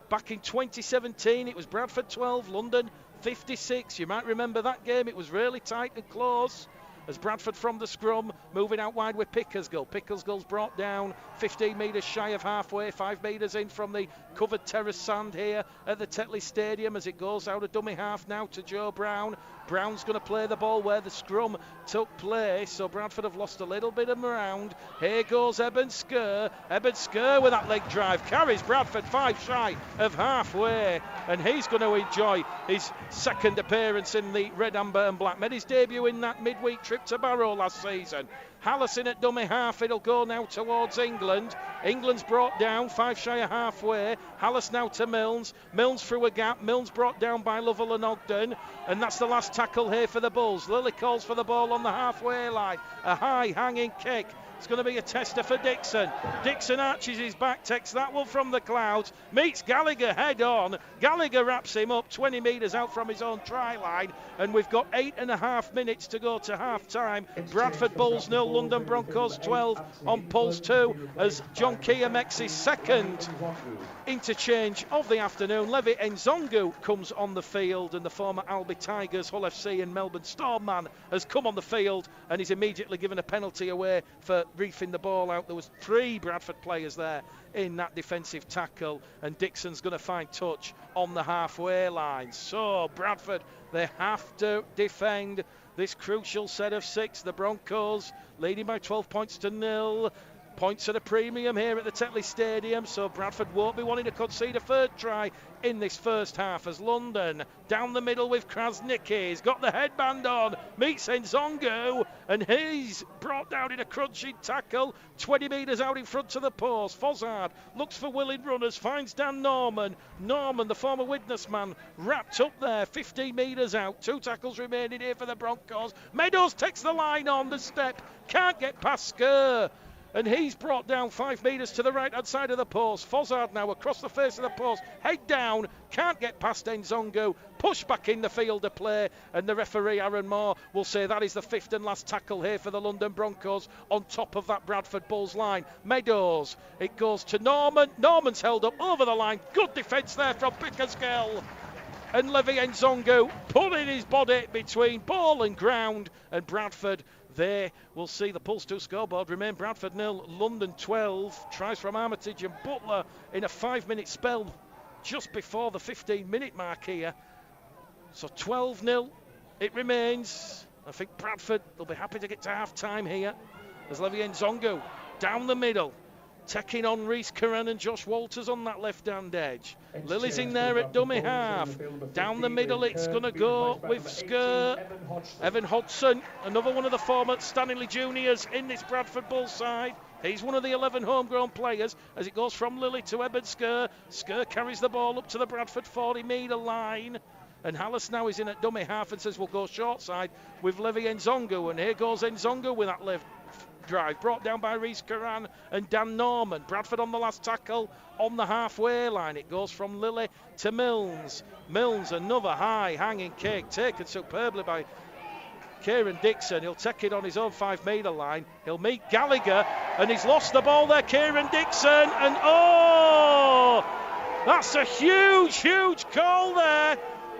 Back in 2017, it was Bradford 12, London 56. You might remember that game. It was really tight and close. as Bradford from the scrum, moving out wide with Pickersgill. Pickersgill's brought down 15 metres shy of halfway, 5 metres in from the covered terrace sand here at the Tetley Stadium as it goes out of dummy half now to Joe Brown. Brown's going to play the ball where the scrum took place, so Bradford have lost a little bit of ground. Here goes Eben Skur. Eben Skur with that leg drive carries Bradford 5 shy of halfway, and he's going to enjoy his second appearance in the red, amber and black. Made his debut in that midweek trip to Barrow last season. Hallison at dummy half, it'll go now towards England. England's brought down 5 shy of halfway. Hallis now to Milnes. Milnes through a gap. Milnes brought down by Lovell and Ogden, and that's the last tackle here for the Bulls. Lilly calls for the ball on the halfway line. A high hanging kick. It's going to be a tester for Dixon. Dixon arches his back, takes that one from the clouds, meets Gallagher head on. Gallagher wraps him up 20 metres out from his own try line, and we've got 8.5 minutes to go to half time. Bradford Bulls 0, London Broncos 12 on Pulse 2 as John Keir makes his second interchange of the afternoon. Levi Nzongu comes on the field, and the former Albi Tigers, Hull FC and Melbourne Storm man has come on the field and he's immediately given a penalty away for reefing the ball out. There was 3 Bradford players there in that defensive tackle, and Dixon's going to find touch on the halfway line. So Bradford, they have to defend this crucial set of 6. The Broncos leading by 12 points to 0. Points at a premium here at the Tetley Stadium, so Bradford won't be wanting to concede a third try in this first half as London down the middle with Krasnicki. He's got the headband on, meets Nzongu, and he's brought down in a crunching tackle 20 metres out in front of the post. Fozzard looks for willing runners, finds Dan Norman. Norman, the former witness man, wrapped up there 15 metres out. 2 tackles remaining here for the Broncos. Meadows takes the line on the step, can't get past Skur, and he's brought down 5 metres to the right hand side of the post. Fozzard now across the face of the post, head down, can't get past Nzongu, push back in the field of play, and the referee Aaron Moore will say that is the 5th and last tackle here for the London Broncos on top of that Bradford Bulls line. Meadows, it goes to Norman. Norman's held up over the line, good defence there from Pickersgill, and Levi Nzongu pulling his body between ball and ground, and Bradford, they will see the Pulse 2 scoreboard remain Bradford 0, London 12. Tries from Armitage and Butler in a 5-minute spell just before the 15-minute mark here. So 12-0 it remains. I think Bradford, they'll be happy to get to half-time here as Levi Nzongu down the middle, taking on Reece Curran and Josh Walters on that left-hand edge. Lily's in there at dummy half. Down the middle it's going to go with Skur. Evan Hodgson, another one of the former Stanley Juniors in this Bradford Bulls side. He's one of the 11 homegrown players as it goes from Lily to Eben Skur. Skur carries the ball up to the Bradford 40-metre line. And Hallis now is in at dummy half and says we'll go short side with Levi Nzongu. And here goes Nzongu with that left drive, brought down by Reece Curran and Dan Norman. Bradford on the last tackle on the halfway line. It goes from Lily to Milnes. Milnes, another high hanging kick, taken superbly by Kieran Dixon. He'll take it on his own 5-metre line. He'll meet Gallagher, and he's lost the ball there, Kieran Dixon, and oh, that's a huge call there.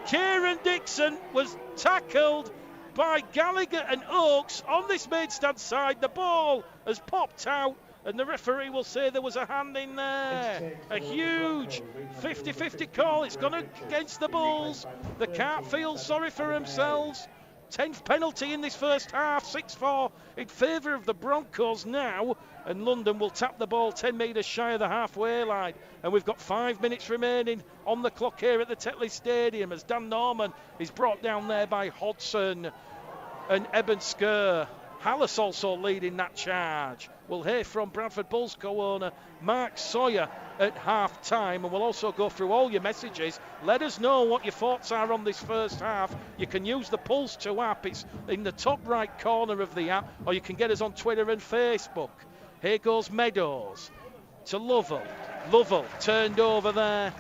Kieran Dixon was tackled by Gallagher and Oakes on this main stand side. The ball has popped out, and the referee will say there was a hand in there. A huge 50-50 call. It's gone against the Bulls. They can't feel sorry for themselves. 10th penalty in this first half, 6-4 in favour of the Broncos now, and London will tap the ball 10 metres shy of the halfway line, and we've got 5 minutes remaining on the clock here at the Tetley Stadium as Dan Norman is brought down there by Hodgson and Eben Skur. Hallis also leading that charge. We'll hear from Bradford Bulls co-owner Mark Sawyer at half time, and we'll also go through all your messages. Let us know what your thoughts are on this first half. You can use the Pulse 2 app, it's in the top right corner of the app, or you can get us on Twitter and Facebook. Here goes Meadows to Lovell. Lovell turned over there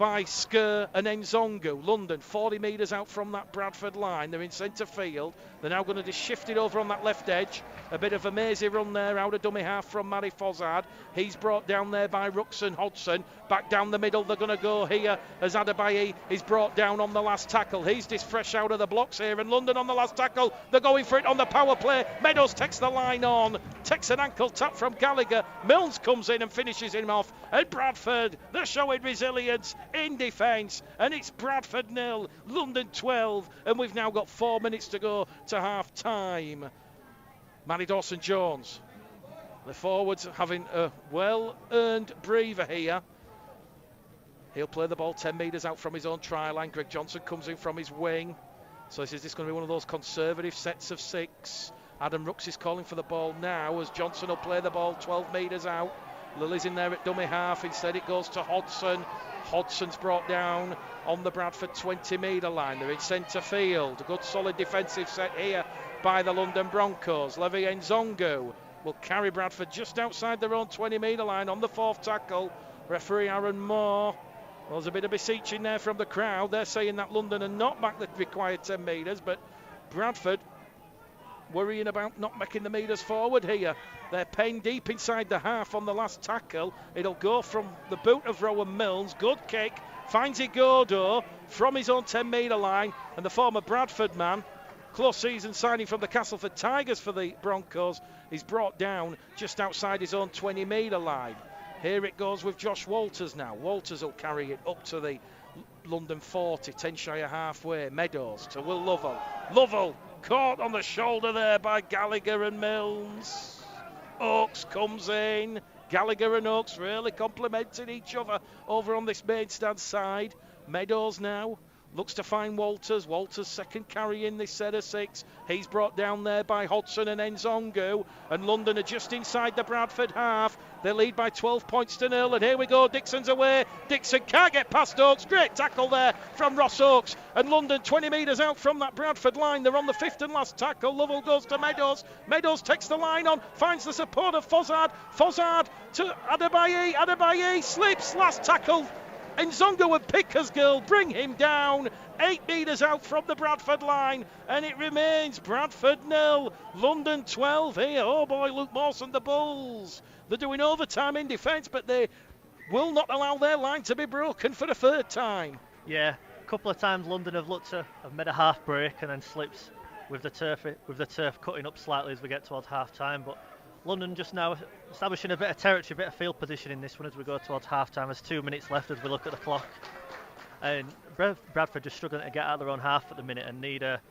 by Sker and Enzongu. London 40 metres out from that Bradford line. They're in centre field. They're now going to just shift it over on that left edge. A bit of a mazy run there out of dummy half from Mari Fozzard. He's brought down there by Ruxon Hodgson. Back down the middle they're going to go here as Adebayi is brought down on the last tackle. He's just fresh out of the blocks here, and London on the last tackle. They're going for it on the power play. Meadows takes the line on. Takes an ankle tap from Gallagher. Milnes comes in and finishes him off. And Bradford, they're showing resilience in defence. And it's Bradford 0, London 12. And we've now got 4 minutes to go to half time. Manny Dawson-Jones, the forwards having a well-earned breather here. He'll play the ball 10 metres out from his own try line. Greg Johnson comes in from his wing. So is this going to be one of those conservative sets of 6? Adam Rooks is calling for the ball now as Johnson will play the ball 12 metres out. Lily's in there at dummy half. Instead it goes to Hodgson. Hodgson's brought down on the Bradford 20-metre line. They're in centre field. A good solid defensive set here by the London Broncos. Levi Enzongu will carry Bradford just outside their own 20-metre line on the 4th tackle. Referee Aaron Moore. Well, there's a bit of beseeching there from the crowd. They're saying that London are not back the required 10 metres, but Bradford worrying about not making the metres forward here. They're penned deep inside the half on the last tackle. It'll go from the boot of Rowan Milnes. Good kick. Finds Igodo from his own 10-metre line. And the former Bradford man, close season signing from the Castleford Tigers for the Broncos, is brought down just outside his own 20-metre line. Here it goes with Josh Walters now. Walters will carry it up to the London 40, 10 shy of halfway. Meadows to Will Lovell. Lovell caught on the shoulder there by Gallagher and Milnes. Oakes comes in. Gallagher and Oakes really complimenting each other over on this main stand side. Meadows now looks to find Walters. Walters second carry in this set of 6. He's brought down there by Hodgson and Enzongu. And London are just inside the Bradford half. They lead by 12 points to 0. And here we go. Dixon's away. Dixon can't get past Oakes. Great tackle there from Ross Oakes. And London 20 metres out from that Bradford line. They're on the 5th and last tackle. Lovell goes to Meadows. Meadows takes the line on. Finds the support of Fozzard. Fozzard to Adebayi. Adebayi slips. Last tackle. Enzongu and Pickersgill bring him down 8 metres out from the Bradford line, and it remains Bradford 0, London 12 here. Oh boy, Luke Mawson, the Bulls. They're doing overtime in defence, but they will not allow their line to be broken for the 3rd time. Yeah, a couple of times London have looked to have made a half break and then slips with the turf cutting up slightly as we get towards half time, but London just now establishing a bit of territory, a bit of field position in this one as we go towards half-time. There's 2 minutes left as we look at the clock. And Bradford just struggling to get out of their own half at the minute and need a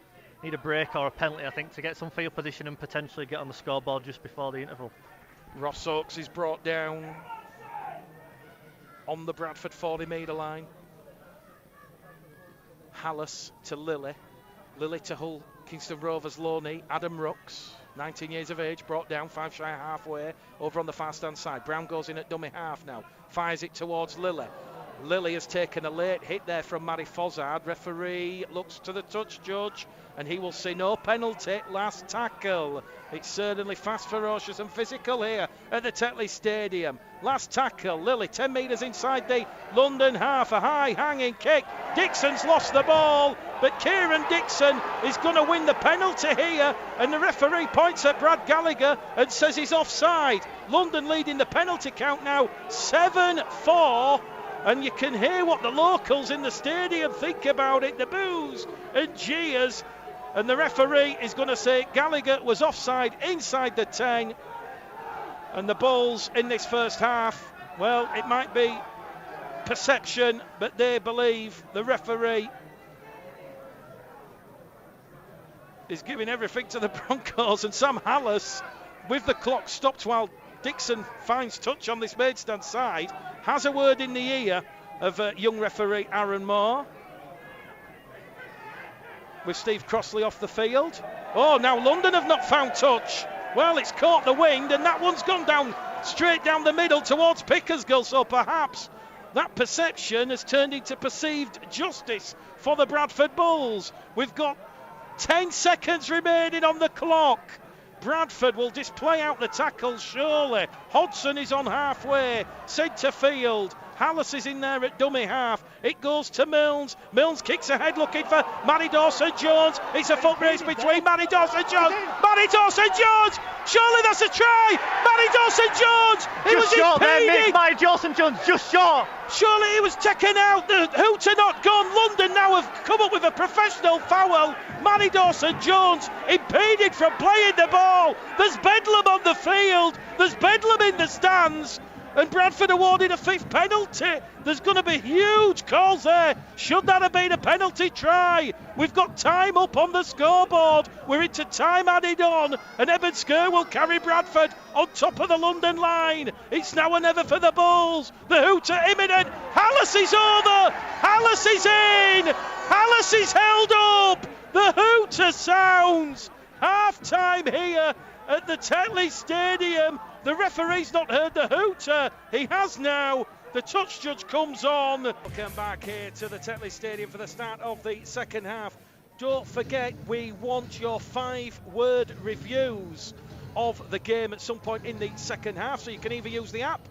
break or a penalty, I think, to get some field position and potentially get on the scoreboard just before the interval. Ross Oakes is brought down on the Bradford 40-metre line. Hallis to Lilly. Lilly to Hull Kingston Rovers loanee Adam Rooks. 19 years of age, brought down 5 shy halfway over on the far stand side. Brown goes in at dummy half now, fires it towards Lilly. Lilly has taken a late hit there from Mari Fozzard. Referee looks to the touch judge and he will see no penalty. Last tackle. It's certainly fast, ferocious and physical here at the Tetley Stadium. Last tackle. Lilly 10 metres inside the London half. A high hanging kick. Dixon's lost the ball, but Kieran Dixon is going to win the penalty here, and the referee points at Brad Gallagher and says he's offside. London leading the penalty count now 7-4. And you can hear what the locals in the stadium think about it. The boos and jeers. And the referee is going to say Gallagher was offside inside the 10. And the Bulls in this first half, well, it might be perception, but they believe the referee is giving everything to the Broncos. And Sam Hallis, with the clock stopped while Dixon finds touch on this maidstand side, has a word in the ear of young referee Aaron Moore. With Steve Crossley off the field. Oh, now London have not found touch. Well, it's caught the wind and that one's gone down straight down the middle towards Pickersgill, so perhaps that perception has turned into perceived justice for the Bradford Bulls. We've got 10 seconds remaining on the clock. Bradford will just play out the tackle, surely. Hodgson is on halfway, centre field. Hallis is in there at dummy half. It goes to Milnes. Milnes kicks ahead looking for Matty Dawson-Jones. It's a foot race between Matty Dawson-Jones. Matty Dawson-Jones! Surely that's a try! Matty Dawson-Jones! He was short impeding! there, Matty Dawson-Jones, just short! Surely he was taken out. The hooter not gone. London now have come up with a professional foul. Matty Dawson-Jones impeded from playing the ball. There's bedlam on the field. There's bedlam in the stands. And Bradford awarded a 5th penalty. There's going to be huge calls there. Should that have been a penalty try? We've got time up on the scoreboard. We're into time added on. And Eben Sker will carry Bradford on top of the London line. It's now or never for the Bulls. The hooter imminent. Hallis is over. Hallis is in. Hallis is held up. The hooter sounds. Half time here at the Tetley Stadium. The referee's not heard the hooter. He has now. The touch judge comes on. Welcome back here to the Tetley Stadium for the start of the second half. Don't forget, we want your 5-word reviews of the game at some point in the second half. So you can either use the app,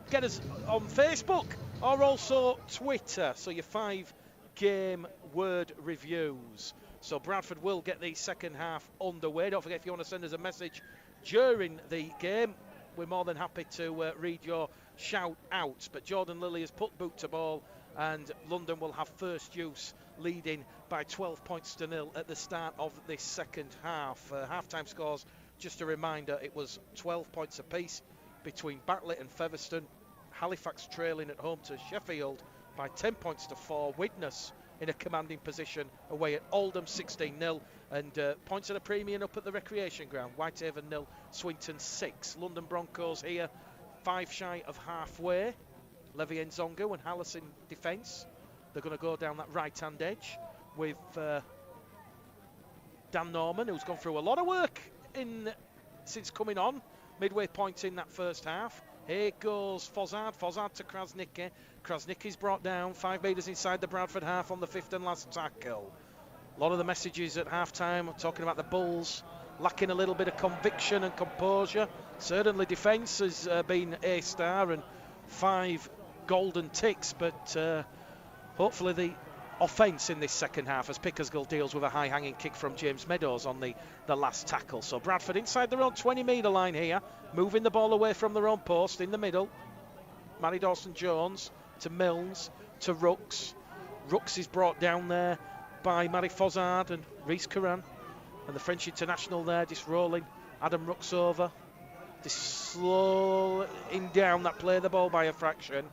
get us on Facebook, or also Twitter. So your 5-game word reviews. So Bradford will get the second half underway. Don't forget, if you want to send us a message during the game, we're more than happy to read your shout outs. But Jordan Lilly has put boot to ball, and London will have first use, leading by 12 points to 0 at the start of this second half. Half-time scores, just a reminder, it was 12 points apiece between Batley and Featherstone. Halifax trailing at home to Sheffield by 10 points to 4. Widnes in a commanding position away at Oldham 16-0, and points at a premium up at the recreation ground. Whitehaven 0, Swinton 6. London Broncos here 5 shy of halfway. Levi Nzongo and Hallis in defence. They're going to go down that right hand edge with Dan Norman, who's gone through a lot of work since coming on midway point in that first half. Here goes Fozzard to Krasnicki. Krasnicki's brought down 5 metres inside the Bradford half on the 5th and last tackle. A lot of the messages at half-time are talking about the Bulls lacking a little bit of conviction and composure. Certainly defence has been a star and 5 golden ticks, but hopefully the offence in this second half as Pickersgill deals with a high-hanging kick from James Meadows on the last tackle. So Bradford inside their own 20-metre line here, moving the ball away from their own post in the middle. Matty Dawson-Jones to Milnes to Rooks. Rooks is brought down there by Matty Fozzard and Rhys Curran. And the French international there just rolling Adam Rooks over. Just slowing down that play the ball by a fraction.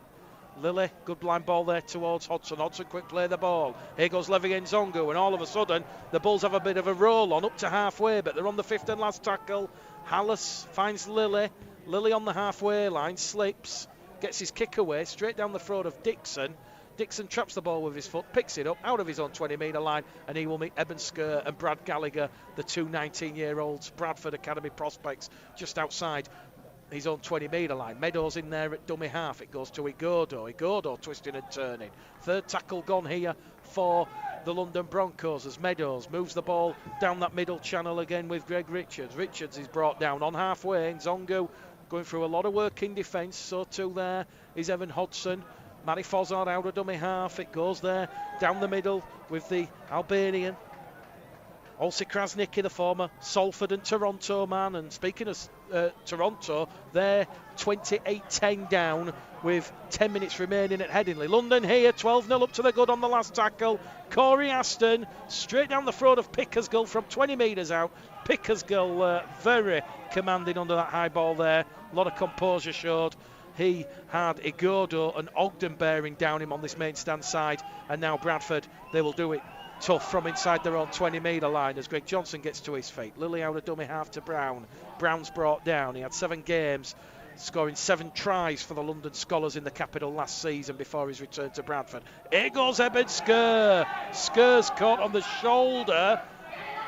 Lilly, good blind ball there towards Hodgson. Hodgson, quick play the ball. Here goes Levi Nzongo, and all of a sudden the Bulls have a bit of a roll on up to halfway, but they're on the 5th and last tackle. Hallis finds Lilly. Lilly on the halfway line, slips, gets his kick away, straight down the throat of Dixon. Dixon traps the ball with his foot, picks it up out of his own 20-metre line, and he will meet Eben Sker and Brad Gallagher, the two 19-year-olds, Bradford Academy prospects, just outside his own 20-metre line. Meadows in there at dummy half. It goes to Igodo twisting and turning. Third tackle gone here for the London Broncos as Meadows moves the ball down that middle channel again with Greg Richards. Richards is brought down on halfway. Nzongo going through a lot of work in defence. So too there is Evan Hodgson. Matty Fozzard out of dummy half. It goes there down the middle with the Albanian. Olsi Krasnicki, the former Salford and Toronto man. And speaking of Toronto, they're 28-10 down with 10 minutes remaining at Headingley. London here, 12-0 up to the good on the last tackle. Corey Aston straight down the throat of Pickersgill from 20 metres out. Pickersgill very commanding under that high ball there. A lot of composure showed. He had Igodo and Ogden bearing down him on this main stand side, and now Bradford, they will do it tough from inside their own 20-metre line as Greg Johnson gets to his feet. Lilly out of dummy half to Brown. Brown's brought down. He had 7 games, scoring 7 tries for the London Scholars in the capital last season before his return to Bradford. Here goes Eben Sker. Sker's caught on the shoulder.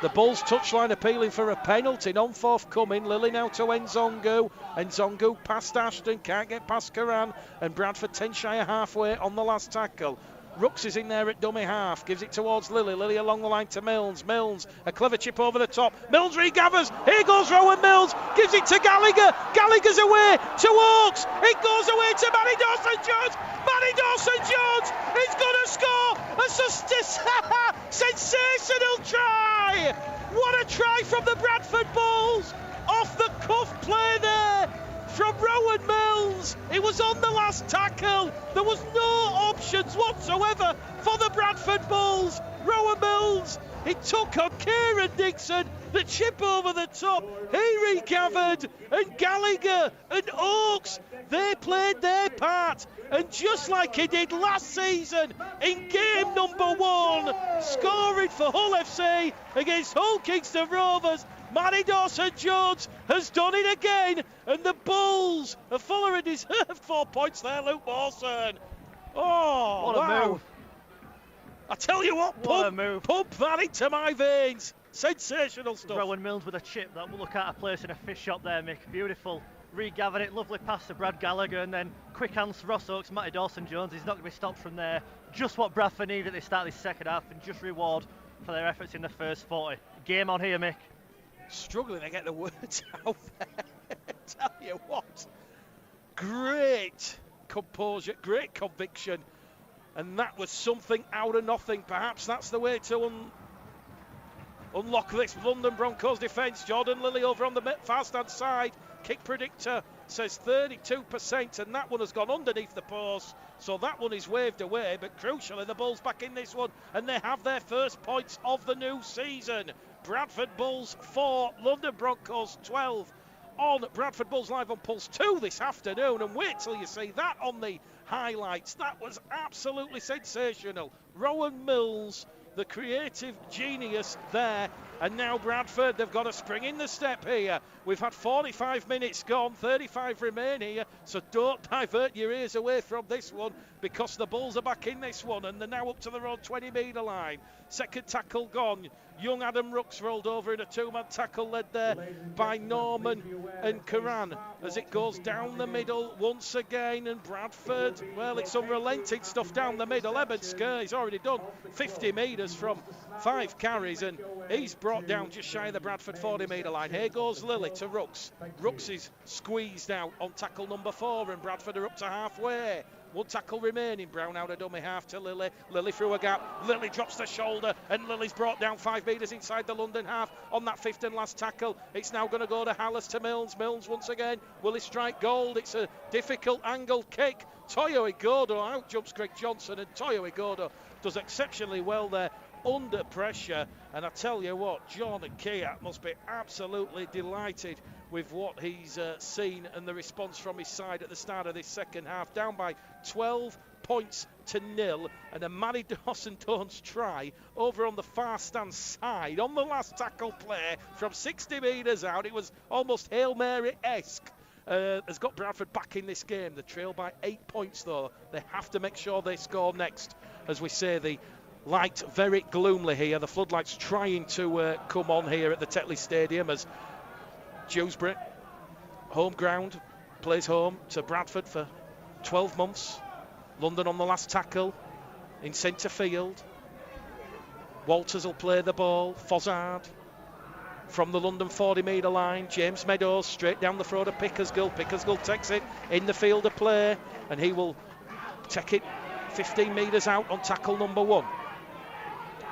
The Bulls touchline appealing for a penalty, non forthcoming. Lilly now to Nzongo. Nzongo past Ashton, can't get past Curran, and Bradford 10 shy of halfway on the last tackle. Rooks is in there at dummy half, gives it towards Lilly. Lilly along the line to Milnes. Milnes, a clever chip over the top. Milnes regathers. Here goes Rowan Milnes. Gives it to Gallagher. Gallagher's away to Oakes. It goes away to Matty Dawson-Jones. Matty Dawson-Jones is going to score a sensational try. What a try from the Bradford Bulls. Off the cuff play there from Rowan Mills. It was on the last tackle. There was no options whatsoever for the Bradford Bulls. Rowan Mills, it took on Kieran Dixon, the chip over the top. He recovered, and Gallagher and Oakes, they played their part. And just like he did last season in game number 1, scoring for Hull FC against Hull Kingston Rovers, Matty Dawson-Jones has done it again, and the Bulls have fully deserved 4 points there, Luke Mawson. Oh, what a move. I tell you what, pump that into my veins. Sensational stuff. Rowan Mills with a chip that will look at a place in a fish shop there, Mick. Beautiful. Regathered it, lovely pass to Brad Gallagher, and then quick hands to Ross Oakes, Matty Dawson-Jones. He's not going to be stopped from there. Just what Bradford needed at the start of this second half, and just reward for their efforts in the first 40. Game on here, Mick. Struggling to get the words out there. Tell you what, great composure, great conviction, and that was something out of nothing. Perhaps that's the way to unlock this London Broncos defence. Jordan Lilly over on the far stand side. Kick predictor says 32%, and that one has gone underneath the post, so that one is waved away. But crucially, the Bulls back in this one, and they have their first points of the new season. Bradford Bulls 4, London Broncos 12 on Bradford Bulls Live on Pulse 2 this afternoon, and wait till you see that on the highlights. That was absolutely sensational. Rowan Mills, the creative genius there, and now Bradford, they've got to spring in the step here. We've had 45 minutes gone, 35 remain here, so don't divert your ears away from this one, because the Bulls are back in this one, and they're now up to their own 20-metre line. Second tackle gone. Young Adam Rooks rolled over in a two-man tackle led there by Norman and Karan as it goes down the middle once again, and Bradford, well, it's unrelenting stuff down the middle. Eben Skir, he's already done 50 metres from 5 carries, and he's brought down just shy of the Bradford 40-metre line. Here goes Lilly to Rooks. Rooks is squeezed out on tackle number 4, and Bradford are up to halfway. One tackle remaining. Brown out of dummy half to Lilly. Lilly through a gap. Lilly drops the shoulder, and Lilly's brought down 5 metres inside the London half on that 5th and last tackle. It's now going to go to Hallis to Mills. Mills once again. Will he strike gold? It's a difficult angle kick. Toyo Igodo out jumps Greg Johnson, and Toyo Igodo does exceptionally well there under pressure. And I tell you what, Jordan Kiat must be absolutely delighted with what he's seen and the response from his side at the start of this second half. Down by 12 points to 0, and a Matty Dawson-Jones try over on the far stand side on the last tackle play from 60 metres out. It was almost Hail Mary-esque. Has got Bradford back in this game. The trail by 8 points though. They have to make sure they score next. As we say, the light very gloomily here. The floodlights trying to come on here at the Tetley Stadium as Dewsbury, home ground, plays home to Bradford for 12 months. London on the last tackle in centre field. Walters will play the ball. Fozzard from the London 40-metre line. James Meadows straight down the throat of Pickersgill. Pickersgill takes it in the field of play, and he will take it 15 metres out on tackle number 1.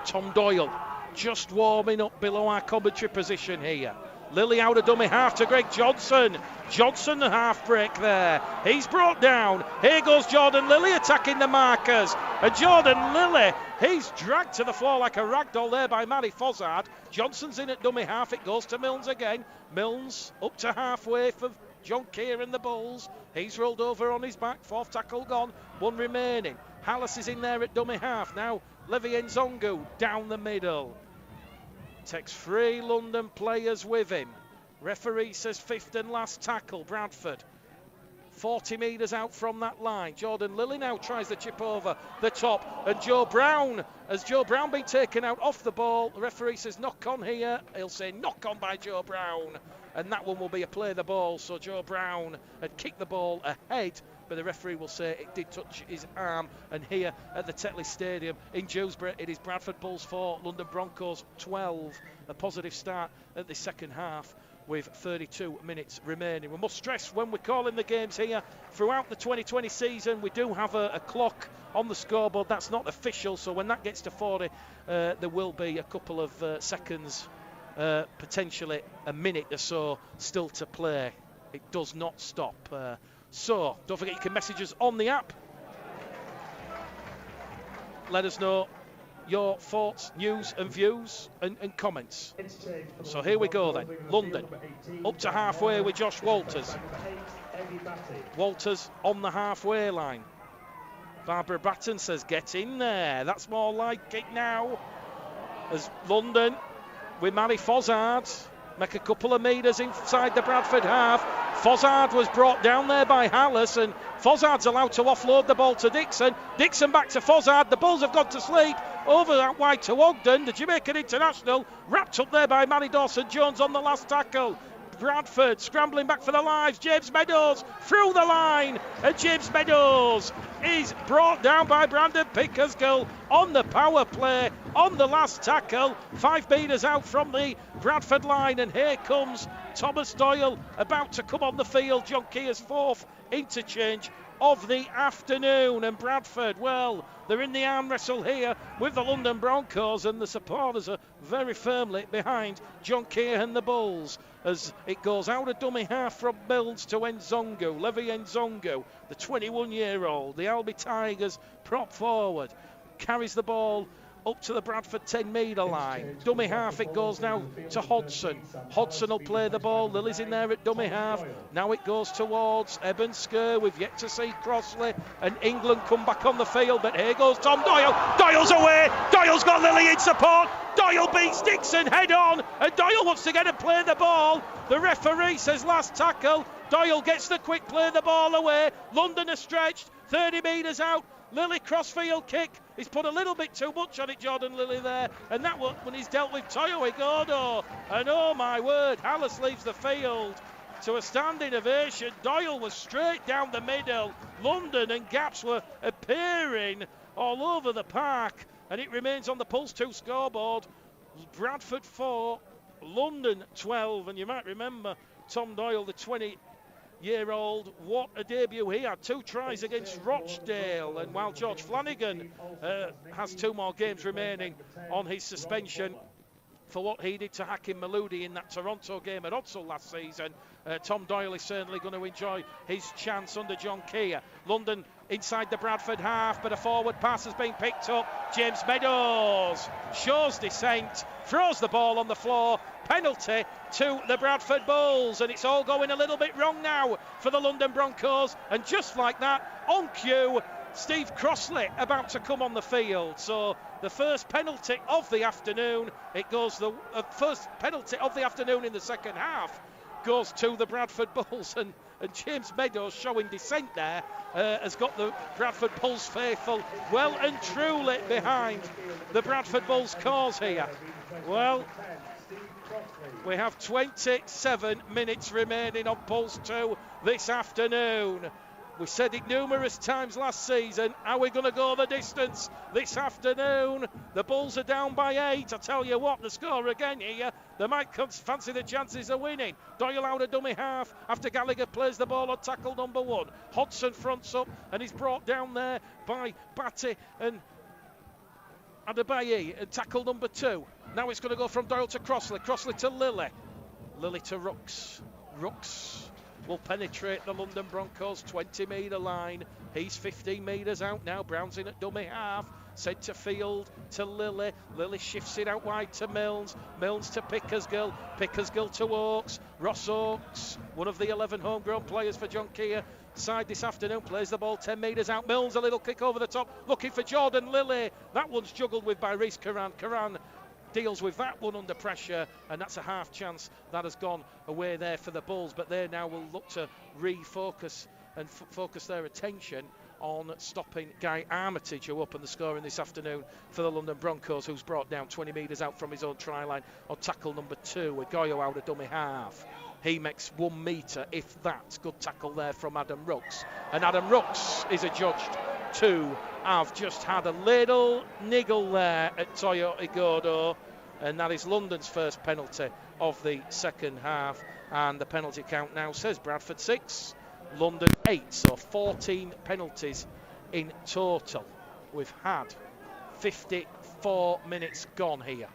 Tom Doyle just warming up below our commentary position here. Lilly out of dummy half to Greg Johnson. Johnson the half break there. He's brought down. Here goes Jordan Lilly attacking the markers. And Jordan Lilly, he's dragged to the floor like a ragdoll there by Matty Fozzard. Johnson's in at dummy half. It goes to Milnes again. Milnes up to halfway for John Keir and the Bulls. He's rolled over on his back. 4th tackle gone. 1 remaining. Hallis is in there at dummy half. Now Levi Nzongu down the middle. Takes 3 London players with him. Referee says 5th and last tackle, Bradford. 40 metres out from that line. Jordan Lilly now tries the chip over the top. And Joe Brown, has Joe Brown been taken out off the ball? The referee says knock on here. He'll say knock on by Joe Brown. And that one will be a play the ball. So Joe Brown had kicked the ball ahead, but the referee will say it did touch his arm. And here at the Tetley Stadium in Dewsbury, it is Bradford Bulls 4, London Broncos 12. A positive start at the second half with 32 minutes remaining. We must stress when we're calling the games here throughout the 2020 season, we do have a clock on the scoreboard. That's not official, so when that gets to 40, there will be a couple of seconds, potentially a minute or so still to play. It does not stop. So don't forget you can message us on the app. Let us know your thoughts, news and views and comments. So here we go then. London up to halfway with Josh Walters. Walters on the halfway line. Barbara Batten says get in there. That's more like it now. As London with Mary Fozzard make a couple of metres inside the Bradford half. Fozzard was brought down there by Hallis, and Fozzard's allowed to offload the ball to Dixon. Dixon back to Fozzard. The Bulls have gone to sleep. Over that wide to Ogden, the Jamaican international, wrapped up there by Manny Dawson-Jones on the last tackle. Bradford scrambling back for their lives. James Meadows through the line, and James Meadows is brought down by Brandon Pickersgill on the power play on the last tackle. 5 metres out from the Bradford line, and here comes Thomas Doyle about to come on the field. John Keir's 4th interchange of the afternoon, and Bradford, well, they're in the arm wrestle here with the London Broncos, and the supporters are very firmly behind John Keir and the Bulls as it goes out of dummy half from Mills to Nzongo. Levi Nzongo, the 21-year-old, the Albi Tigers prop forward, carries the ball up to the Bradford 10-metre line. Dummy half it goes now to Hodson. Hodson will play the ball. Lily's in there at dummy half. Now it goes towards Eben Sker. We've yet to see Crossley and England come back on the field, but here goes Tom Doyle. Doyle's away. Doyle's got Lily in support. Doyle beats Dixon head on, and Doyle wants to get and play the ball. The referee says last tackle. Doyle gets the quick play the ball away. London are stretched 30 metres out. Lily crossfield kick. He's put a little bit too much on it, Jordan Lily there, and that one when he's dealt with Toyo Igodo. And oh my word, Hallis leaves the field to a standing ovation. Doyle was straight down the middle. London and gaps were appearing all over the park, and it remains on the Pulse 2 scoreboard. Bradford 4, London 12, and you might remember Tom Doyle, the 20-year-old, what a debut he had. 2 tries against Rochdale, and while George Flanagan has 2 more games remaining on his suspension for what he did to Hakim Maludi in that Toronto game at Odsal last season, Tom Doyle is certainly going to enjoy his chance under John Keir. London inside the Bradford half, but a forward pass has been picked up. James Meadows shows dissent, throws the ball on the floor. Penalty to the Bradford Bulls, and it's all going a little bit wrong now for the London Broncos. And just like that, on cue, Steve Crossley about to come on the field. So the first penalty of the afternoon, it goes the first penalty of the afternoon in the second half goes to the Bradford Bulls, and James Meadows showing dissent there has got the Bradford Bulls faithful well and truly behind the Bradford Bulls cause here. Well, we have 27 minutes remaining on Pulse 2 this afternoon. We said it numerous times last season. Are we going to go the distance this afternoon? The Bulls are down by 8. I tell you what, the score again here. They might fancy the chances of winning. Doyle out of dummy half after Gallagher plays the ball on tackle number 1. Hodson fronts up and he's brought down there by Batty and Adebayi and tackle number 2. Now it's going to go from Doyle to Crossley. Crossley to Lily. Lily to Rooks. Rooks will penetrate the London Broncos 20-metre line. He's 15 metres out now. Brown's in at dummy half. Centre field to Lily. Lily shifts it out wide to Mills. Mills to Pickersgill. Pickersgill to Oakes. Ross Oakes, one of the 11 homegrown players for John Keir side this afternoon, plays the ball 10 metres out. Mills, a little kick over the top, looking for Jordan Lily. That one's juggled with by Reece Curran. Curran deals with that one under pressure, and that's a half chance that has gone away there for the Bulls, but they now will look to refocus and focus their attention on stopping Guy Armitage, who opened the scoring this afternoon for the London Broncos, who's brought down 20 metres out from his own try line on tackle number 2 with Goyo out of dummy half. He makes 1 metre, if that. Good tackle there from Adam Rooks, and Adam Rooks is adjudged to have just had a little niggle there at Toyo Igodo. and that is London's first penalty of the second half. And the penalty count now says Bradford 6, London 8, so 14 penalties in total. We've had 54 minutes gone here.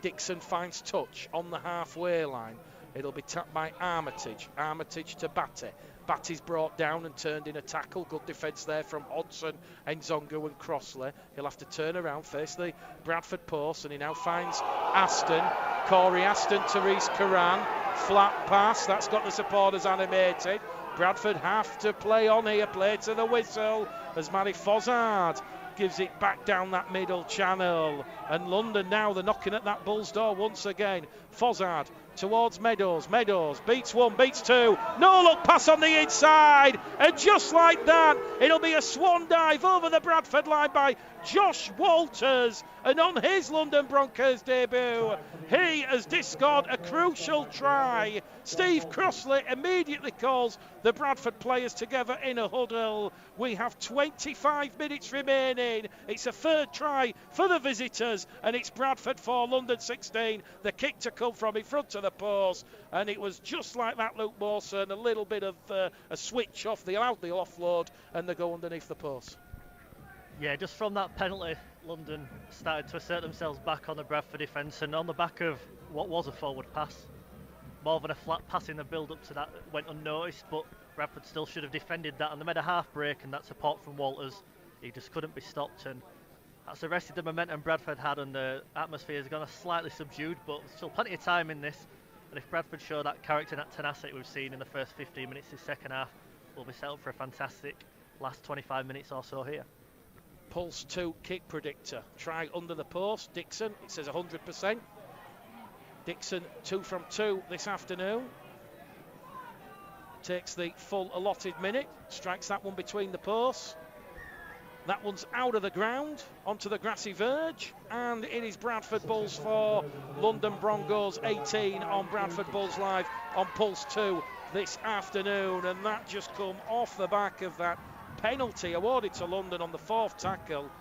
Dixon finds touch on the halfway line. It'll be tapped by Armitage. Armitage to Batty. Batty's brought down and turned in a tackle. Good defence there from Hodgson, Nzongu and Crossley. He'll have to turn around, face the Bradford post, and he now finds Aston. Corey Aston to Reece Curran. Flat pass, that's got the supporters animated. Bradford have to play on here, play to the whistle as Matty Fozzard gives it back down that middle channel. And London now, they're knocking at that Bulls door once again. Fozzard towards Meadows. Meadows beats one, beats two. No look pass on the inside. And just like that, it'll be a swan dive over the Bradford line by Josh Walters. And on his London Broncos debut, he has discovered a crucial try. Steve Crossley immediately calls the Bradford players together in a huddle. We have 25 minutes remaining. It's a third try for the visitors, and it's Bradford 4, London 16. The kick to come from in front of the post, and it was just like that, Luke Mawson. A little bit of a switch off, they allowed the offload, and they go underneath the post. Yeah, just from that penalty, London started to assert themselves back on the Bradford defence, and on the back of what was a forward pass. More than a flat pass in the build-up to that went unnoticed, but Bradford still should have defended that, and they made a half break, and that support from Walters, he just couldn't be stopped, and that's arrested the momentum Bradford had, and the atmosphere has gone slightly subdued, but still plenty of time in this, and if Bradford show that character and that tenacity we've seen in the first 15 minutes of the second half, we'll be set up for a fantastic last 25 minutes or so here. Pulse 2 kick predictor. Try under the post. Dixon, it says 100%. Dixon 2 from 2 this afternoon. Takes the full allotted minute. Strikes that one between the posts. That one's out of the ground onto the grassy verge. And it is Bradford Bulls 4, London Broncos 18 on Bradford Bulls Live on Pulse 2 this afternoon. And that just come off the back of that penalty awarded to London on the fourth tackle.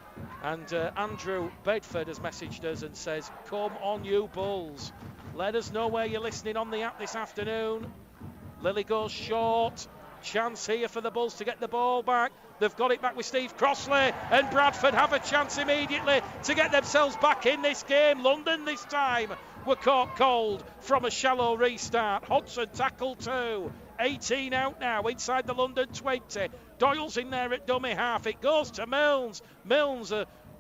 And Andrew Bedford has messaged us and says, come on you Bulls, let us know where you're listening on the app this afternoon. Lily goes short, chance here for the Bulls to get the ball back. They've got it back with Steve Crossley, and Bradford have a chance immediately to get themselves back in this game. London this time were caught cold from a shallow restart. Hodgson tackle 2, 18 out now inside the London 20. Doyle's in there at dummy half. It goes to Milnes. Milnes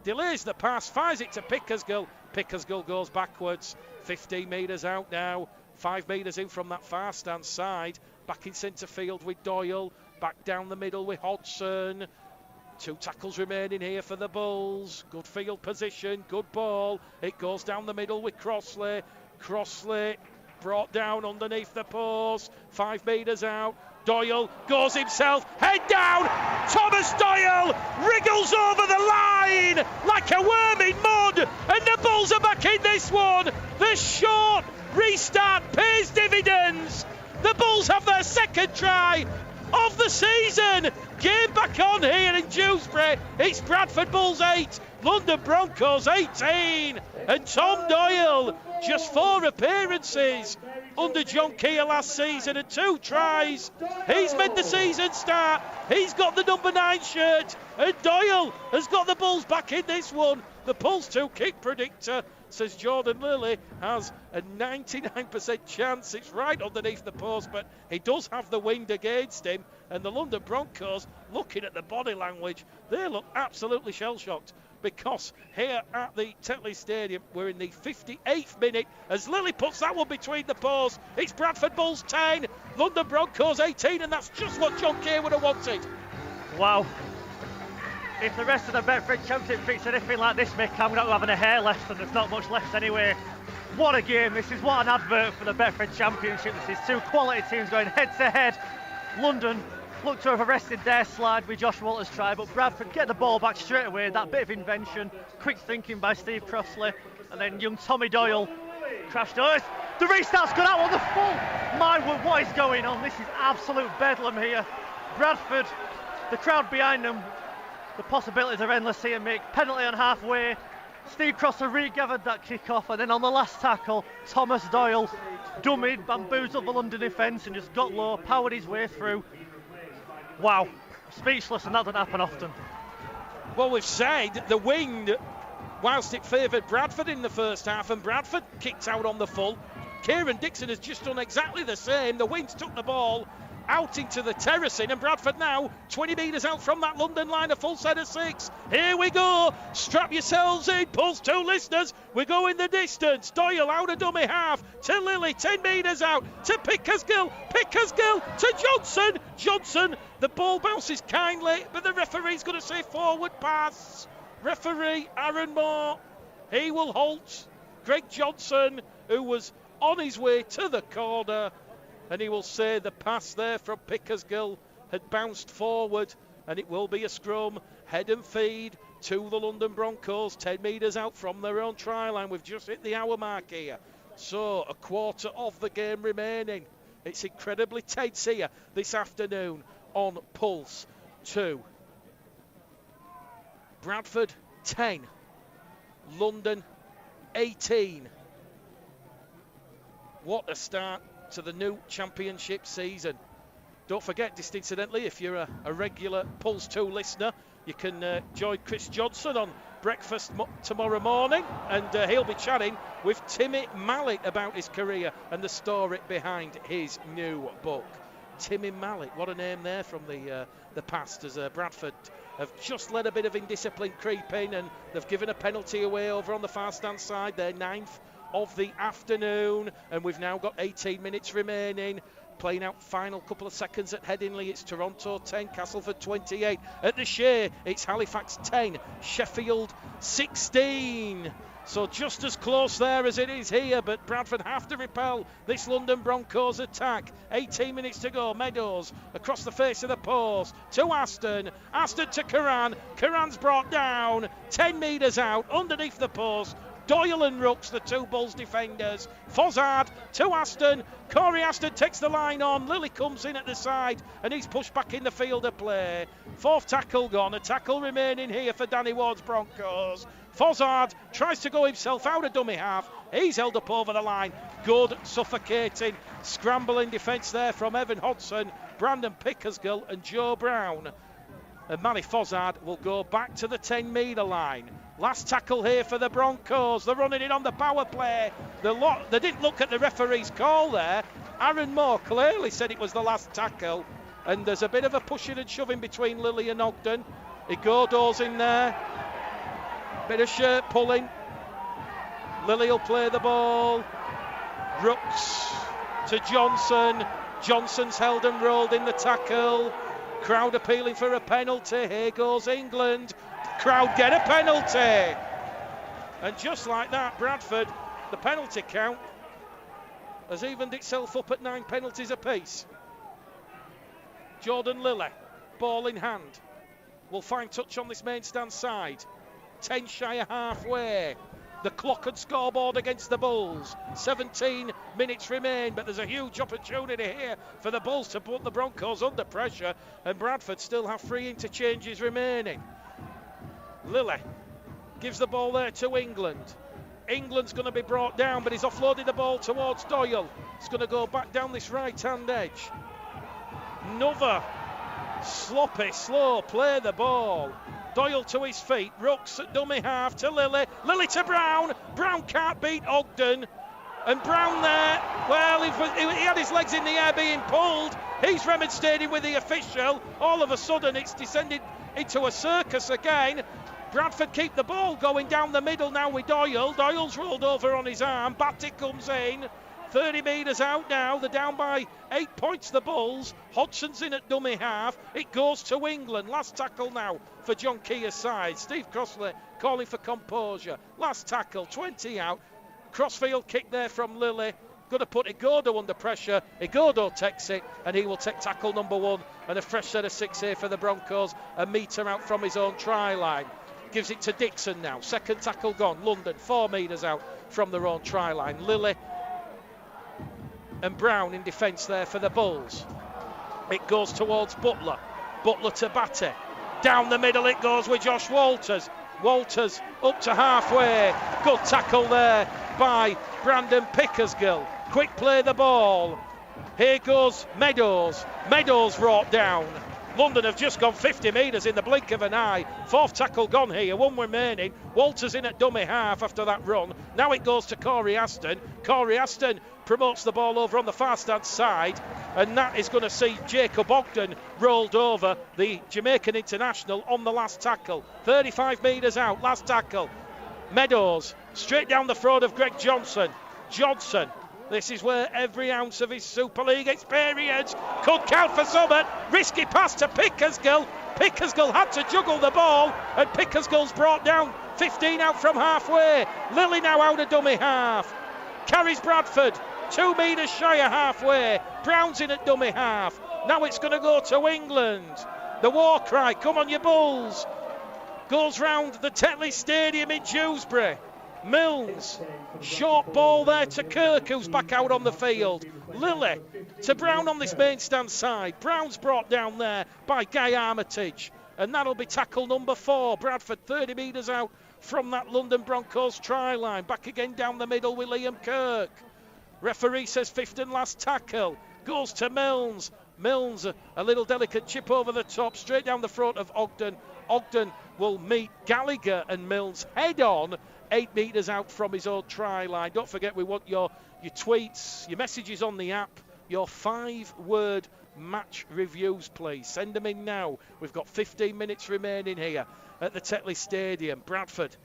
delays the pass, fires it to Pickersgill. Pickersgill goes backwards. 15 metres out now. 5 metres in from that far stand side. Back in centre field with Doyle. Back down the middle with Hodgson. 2 tackles remaining here for the Bulls. Good field position, good ball. It goes down the middle with Crossley. Crossley brought down underneath the post. 5 metres out. Doyle goes himself, head down. Thomas Doyle wriggles over the line like a worm in mud, and the Bulls are back in this one. The short restart pays dividends. The Bulls have their second try of the season. Game back on here in Dewsbury. It's Bradford Bulls 8, London Broncos 18. And Tom Doyle, just 4 appearances under John Keir last season and 2 tries. He's made the season start. He's got the number 9 shirt, and Doyle has got the Bulls back in this one. The Pulse 2 kick predictor says Jordan Lilly has a 99% chance. It's right underneath the post, but he does have the wind against him. And the London Broncos, looking at the body language, they look absolutely shell-shocked, because here at the Tetley Stadium, we're in the 58th minute as Lilly puts that one between the posts. It's Bradford Bulls 10, London Broncos 18, and that's just what John Keir would have wanted. Wow. If the rest of the Betfred Championship fix anything like this, Mick, I'm not having a hair left, and there's not much left anyway. What a game this is, what an advert for the Betfred Championship. This is 2 quality teams going head to head. London look to have arrested their slide with Josh Walters' try, but Bradford get the ball back straight away. That bit of invention, quick thinking by Steve Crossley, and then young Tommy Doyle crashed. Oh, the restart's gone out on the full. My word, what is going on? This is absolute bedlam here. Bradford, the crowd behind them, the possibilities are endless here, Mick. Penalty on halfway. Steve Crosser regathered that kick-off, and then on the last tackle, Thomas Doyle dummied, bamboozled the London defence and just got low, powered his way through. Wow, speechless, and that doesn't happen often. Well, we've said the wind, whilst it favoured Bradford in the first half, and Bradford kicked out on the full, Kieran Dixon has just done exactly the same. The winds took the ball out into the terracing, and Bradford now 20 metres out from that London line, a full set of 6. Here we go, strap yourselves in, Pulse 2 listeners, we're going the distance. Doyle out of dummy half to Lilly, 10 metres out to Pickersgill to Johnson, the ball bounces kindly, but the referee's going to say forward pass. Referee Aaron Moore, he will halt Greg Johnson, who was on his way to the corner, and he will say the pass there from Pickersgill had bounced forward, and it will be a scrum, head and feed to the London Broncos, 10 metres out from their own try line. We've just hit the hour mark here, so a quarter of the game remaining. It's incredibly tense here this afternoon on Pulse 2. Bradford 10, London 18. What a start to the new championship season. Don't forget, just incidentally, if you're a regular Pulse 2 listener, you can join Chris Johnson on breakfast tomorrow morning, and he'll be chatting with Timmy Mallet about his career and the story behind his new book. Timmy Mallet, what a name there from the past, as Bradford have just let a bit of indiscipline creep in, and they've given a penalty away over on the far stand side, their 9th of the afternoon, and we've now got 18 minutes remaining. Playing out final couple of seconds at Headingley, it's Toronto 10, Castleford 28. At the Shea, it's Halifax 10, Sheffield 16. So just as close there as it is here, but Bradford have to repel this London Broncos attack. 18 minutes to go. Meadows across the face of the post to Aston. Aston to Curran. Curran's brought down 10 metres out underneath the post. Doyle and Rooks, the two Bulls defenders. Fozzard to Aston. Corey Aston takes the line on. Lilly comes in at the side, and he's pushed back in the field of play. 4th tackle gone. A tackle remaining here for Danny Ward's Broncos. Fozzard tries to go himself out of dummy half. He's held up over the line. Good suffocating scrambling defence there from Evan Hodson, Brandon Pickersgill and Joe Brown. And Manny Fozzard will go back to the 10 metre line. Last tackle here for the Broncos. They're running it on the power play. They didn't look at the referee's call there. Aaron Moore clearly said it was the last tackle. And there's a bit of a pushing and shoving between Lilly and Ogden. Igodo's in there. Bit of shirt pulling. Lilly will play the ball. Rooks to Johnson. Johnson's held and rolled in the tackle. Crowd appealing for a penalty. Here goes England. Crowd get a penalty. And just like that, Bradford, the penalty count has evened itself up at 9 penalties apiece. Jordan Lilly, ball in hand, will find touch on this main stand side. 10 shy of halfway. The clock and scoreboard against the Bulls. 17 minutes remain, but there's a huge opportunity here for the Bulls to put the Broncos under pressure, and Bradford still have 3 interchanges remaining. Lilly gives the ball there to England. England's going to be brought down, but he's offloaded the ball towards Doyle. It's going to go back down this right-hand edge. Another sloppy, slow play the ball. Doyle to his feet. Rooks at dummy half to Lilly. Lilly to Brown. Brown can't beat Ogden. And Brown there, well, he had his legs in the air being pulled. He's remonstrating with the official. All of a sudden, it's descended into a circus again. Bradford keep the ball going down the middle now with Doyle. Doyle's rolled over on his arm. Batty comes in. 30 metres out now. They're down by 8 points, the Bulls. Hodgson's in at dummy half. It goes to England. Last tackle now for John Keir's side. Steve Crossley calling for composure. Last tackle, 20 out. Crossfield kick there from Lilly. Going to put Igodo under pressure. Igodo takes it, and he will take tackle number 1. And a fresh set of 6 here for the Broncos. A metre out from his own try line. Gives it to Dixon now. Second tackle gone. London 4 metres out from their own try line. Lilly and Brown in defence there for the Bulls. It goes towards Butler. Butler to Batty. Down the middle it goes with Josh Walters. Walters up to halfway. Good tackle there by Brandon Pickersgill. Quick play the ball. Here goes Meadows. Meadows brought down. London have just gone 50 metres in the blink of an eye. Fourth tackle gone here, one remaining. Walters in at dummy half after that run. Now it goes to Corey Aston. Corey Aston promotes the ball over on the far stand side, and that is going to see Jacob Ogden rolled over, the Jamaican international, on the last tackle. 35 metres out, last tackle. Meadows straight down the throat of Greg Johnson. Johnson, this is where every ounce of his Super League experience could count for something. Risky pass to Pickersgill. Pickersgill had to juggle the ball, and Pickersgill's brought down 15 out from halfway. Lilly now out of dummy half. Carries Bradford 2 metres shy of halfway. Brown's in at dummy half. Now it's going to go to England. The war cry, come on you Bulls, goes round the Tetley Stadium in Dewsbury. Milnes, short ball there to Kirk, who's back out on the field. Lilly to Brown on this main stand side. Brown's brought down there by Guy Armitage, and that'll be tackle number 4. Bradford 30 metres out from that London Broncos try line. Back again down the middle with Liam Kirk. Referee says fifth and last tackle. Goes to Milnes. Milnes, a little delicate chip over the top, straight down the throat of Ogden. Ogden will meet Gallagher and Milnes head on, 8 metres out from his own try line. Don't forget, we want your tweets, your messages on the app, your 5-word match reviews, please. Send them in now. We've got 15 minutes remaining here at the Tetley Stadium. Bradford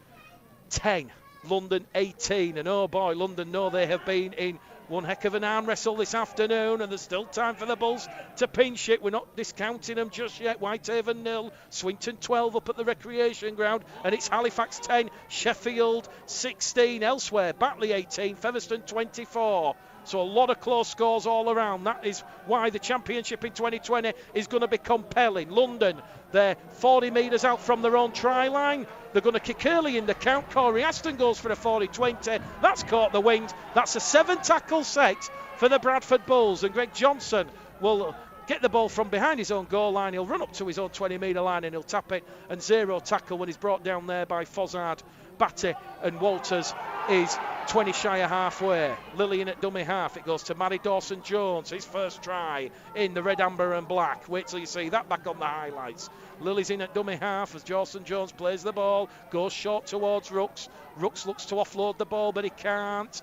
10, London 18. And oh boy, London know they have been in one heck of an arm wrestle this afternoon, and there's still time for the Bulls to pinch it. We're not discounting them just yet. Whitehaven 0, Swinton 12 up at the recreation ground, and it's Halifax 10, Sheffield 16 elsewhere. Batley 18, Featherstone 24. So a lot of close scores all around. That is why the championship in 2020 is going to be compelling. London, they're 40 metres out from their own try line. They're going to kick early in the count. Corey Aston goes for a 40-20. That's caught the wind. That's a 7-tackle set for the Bradford Bulls. And Greg Johnson will get the ball from behind his own goal line. He'll run up to his own 20-metre line and he'll tap it. And 0 tackle when he's brought down there by Fozzard, Batty and Walters is 20 shy of halfway. Lilly in at dummy half. It goes to Matty Dawson-Jones, his first try in the red, amber and black. Wait till you see that back on the highlights. Lily's in at dummy half as Dawson-Jones plays the ball, goes short towards Rooks. Rooks looks to offload the ball, but he can't.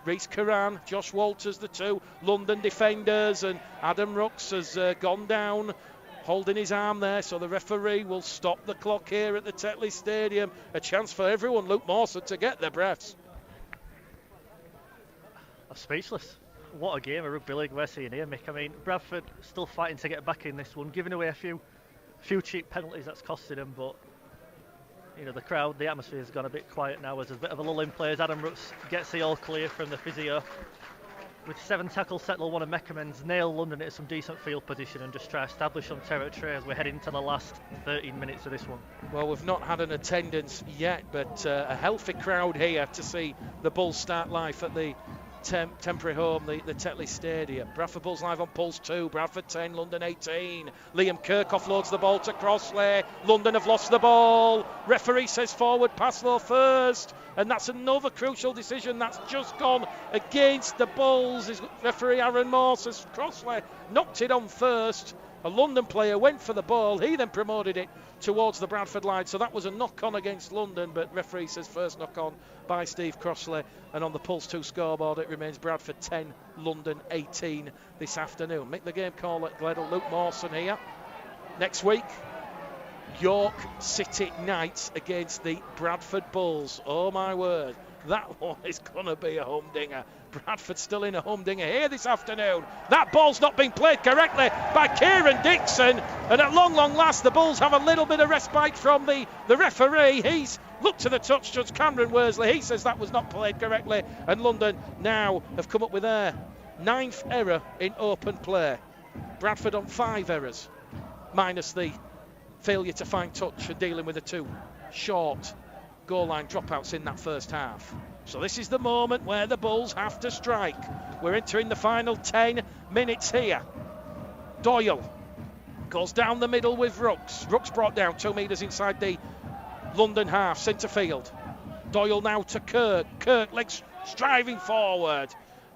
Reece Curran, Josh Walters, the two London defenders, and Adam Rooks has gone down, holding his arm there, so the referee will stop the clock here at the Tetley Stadium. A chance for everyone, Luke Mawson, to get their breaths. I'm speechless. What a game of rugby league we're seeing here, Mick. I mean, Bradford still fighting to get back in this one, giving away a few cheap penalties that's costed them, but you know, the crowd, the atmosphere has gone a bit quiet now as there's a bit of a lull in players. Adam Rooks gets the all clear from the physio. With 7 tackles set, one of Meckerman's nail London into some decent field position and just try to establish some territory as we're heading to the last 13 minutes of this one. Well, we've not had an attendance yet, but a healthy crowd here to see the Bulls start life at the temporary home, the Tetley Stadium. Bradford Bulls live on Pulse 2. Bradford 10, London 18. Liam Kirk offloads the ball to Crossley. London have lost the ball. Referee says forward pass though first, and that's another crucial decision that's just gone against the Bulls. His referee Aaron Moore says Crossley knocked it on first. A London player went for the ball. He then promoted it towards the Bradford line. So that was a knock-on against London, but referee says first knock-on by Steve Crossley. And on the Pulse 2 scoreboard, it remains Bradford 10, London 18 this afternoon. Make the game call at Gleddle. Luke Mawson here. Next week, York City Knights against the Bradford Bulls. Oh, my word. That one is going to be a humdinger. Bradford still in a humdinger here this afternoon. That ball's not being played correctly by Kieran Dixon. And at long last, the Bulls have a little bit of respite from the referee. He's looked to the touch judge, Cameron Worsley. He says that was not played correctly. And London now have come up with their 9th error in open play. Bradford on 5 errors, minus the failure to find touch and dealing with the 2 short goal line dropouts in that first half. So this is the moment where the Bulls have to strike. We're entering the final 10 minutes here. Doyle goes down the middle with Rooks. Rooks brought down 2 metres inside the London half, centre field. Doyle now to Kirk. Kirk legs striving forward.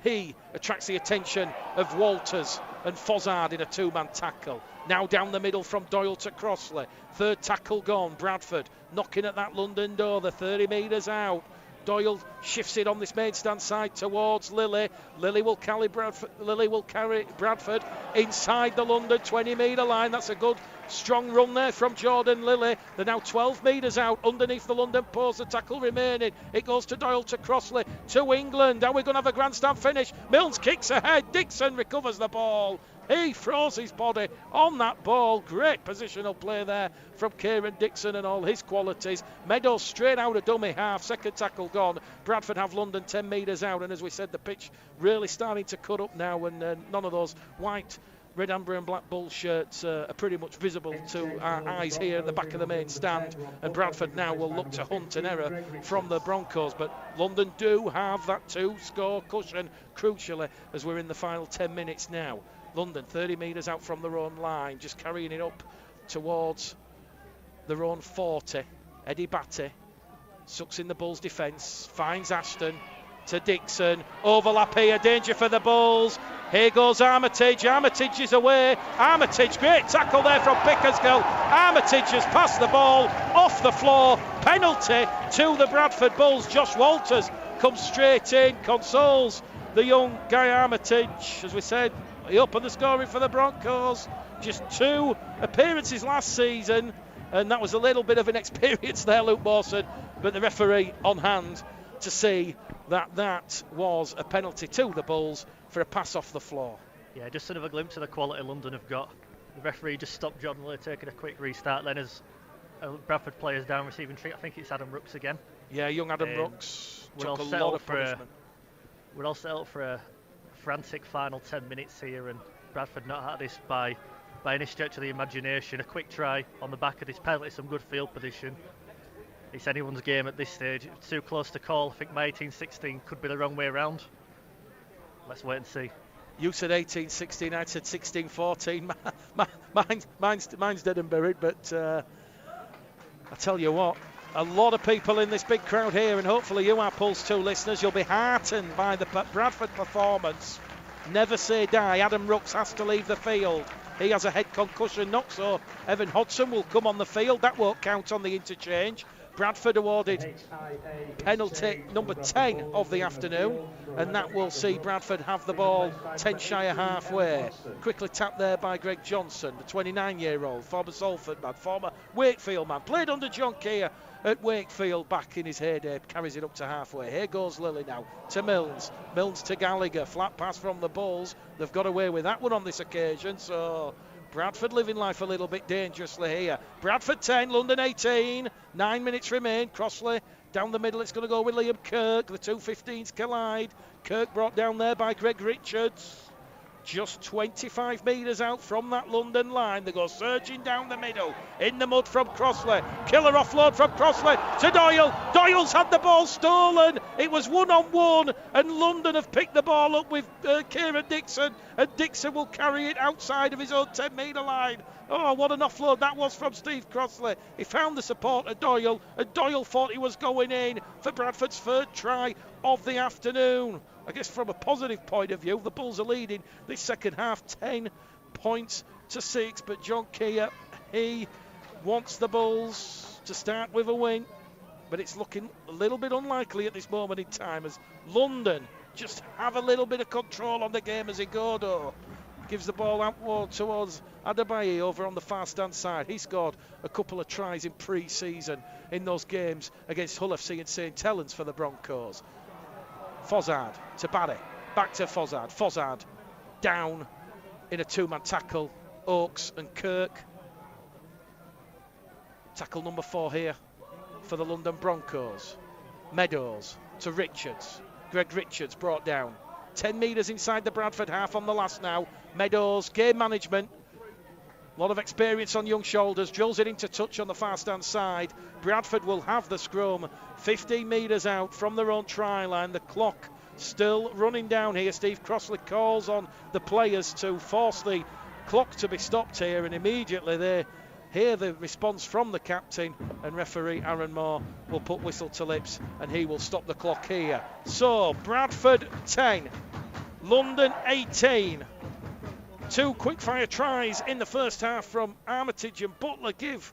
He attracts the attention of Walters and Fozzard in a two-man tackle. Now down the middle from Doyle to Crossley. Third tackle gone. Bradford knocking at that London door. The 30 metres out. Doyle shifts it on this main stand side towards Lilly. Lilly will carry Bradford inside the London 20 metre line. That's a good strong run there from Jordan Lilly. They're now 12 metres out underneath the London post. The tackle remaining. It goes to Doyle to Crossley to England. Are we going to have a grandstand finish? Milnes kicks ahead. Dixon recovers the ball. He throws his body on that ball. Great positional play there from Kieran Dixon and all his qualities. Meadows straight out of dummy half. Second tackle gone. Bradford have London 10 metres out. And as we said, the pitch really starting to cut up now. And none of those white, red, amber and black Bull shirts are pretty much visible to our eyes here at the back of the main stand. And Bradford now will look to hunt an error from the Broncos. But London do have that 2-score cushion, crucially, as we're in the final 10 minutes now. London 30 metres out from their own line, just carrying it up towards their own 40. Eddie Batty sucks in the Bulls' defence, finds Ashton to Dixon. Overlap here, danger for the Bulls. Here goes Armitage. Armitage is away. Armitage, great tackle there from Pickersgill. Armitage has passed the ball off the floor. Penalty to the Bradford Bulls. Josh Walters comes straight in, consoles the young Guy Armitage. As we said, he opened the scoring for the Broncos. Just 2 appearances last season, and that was a little bit of an experience there, Luke Mawson. But the referee on hand to see that that was a penalty to the Bulls for a pass off the floor. Yeah, just sort of a glimpse of the quality London have got. The referee just stopped John Lilly taking a quick restart. Then as Bradford players down receiving treat, I think it's Adam Rooks again. Yeah, young Adam Rooks took a lot of punishment. We're all set up for a frantic final 10 minutes here, and Bradford not had this by any stretch of the imagination. A quick try on the back of this penalty, some good field position. It's anyone's game at this stage. It's too close to call. I think my 18-16 could be the wrong way around. Let's wait and see. You said 18-16, I said 16-14. Mine's dead and buried, but I tell you what, a lot of people in this big crowd here, and hopefully you, our Pulse 2 listeners, you'll be heartened by the Bradford performance. Never say die. Adam Rooks has to leave the field. He has a head concussion knock, so Evan Hodson will come on the field. That won't count on the interchange. Bradford awarded penalty number 10 of the afternoon, and that will see Bradford have the ball 10 shy of halfway. Quickly tapped there by Greg Johnson, the 29-year-old, former Salford man, former Wakefield man, played under John Keir at Wakefield back in his heyday, carries it up to halfway. Here goes Lilly now to Milnes. Milnes to Gallagher, flat pass from the Bulls. They've got away with that one on this occasion, so Bradford living life a little bit dangerously here. Bradford 10, London 18. 9 minutes remain. Crossley down the middle. It's going to go with Liam Kirk. The 2-15s collide. Kirk brought down there by Greg Richards. Just 25 metres out from that London line. They go surging down the middle. In the mud from Crossley. Killer offload from Crossley to Doyle. Doyle's had the ball stolen. It was 1-on-1, and London have picked the ball up with Kieran Dixon, and Dixon will carry it outside of his own 10 metre line. Oh, what an offload that was from Steve Crossley. He found the support of Doyle, and Doyle thought he was going in for Bradford's third try of the afternoon. I guess from a positive point of view, the Bulls are leading this second half 10 points to 6, but John Keir, he wants the Bulls to start with a win, but it's looking a little bit unlikely at this moment in time as London just have a little bit of control on the game as Igodo gives the ball outward towards Adebayo over on the far stand side. He scored a couple of tries in pre-season in those games against Hull FC and St Helens for the Broncos. Fozzard to Barry, back to Fozzard. Fozzard down in a two-man tackle. Oakes and Kirk. Tackle number 4 here for the London Broncos. Meadows to Richards. Greg Richards brought down. 10 metres inside the Bradford half on the last now. Meadows, game management. A lot of experience on young shoulders. Drills it into touch on the far stand side. Bradford will have the scrum 15 metres out from their own try line. The clock still running down here. Steve Crossley calls on the players to force the clock to be stopped here, and immediately they hear the response from the captain, and referee Aaron Moore will put whistle to lips and he will stop the clock here. So Bradford 10, London 18. 2 quick-fire tries in the first half from Armitage and Butler give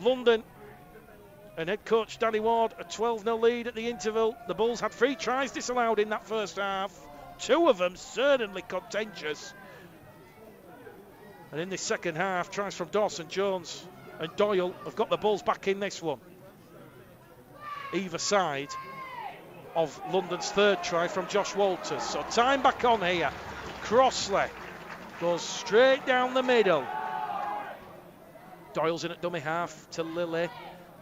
London and head coach Danny Ward a 12-0 lead at the interval. The Bulls had 3 tries disallowed in that first half, 2 of them certainly contentious. And in this second half, tries from Dawson Jones and Doyle have got the Bulls back in this one. Either side of London's third try from Josh Walters. So time back on here. Crossley goes straight down the middle. Doyle's in at dummy half to Lilly.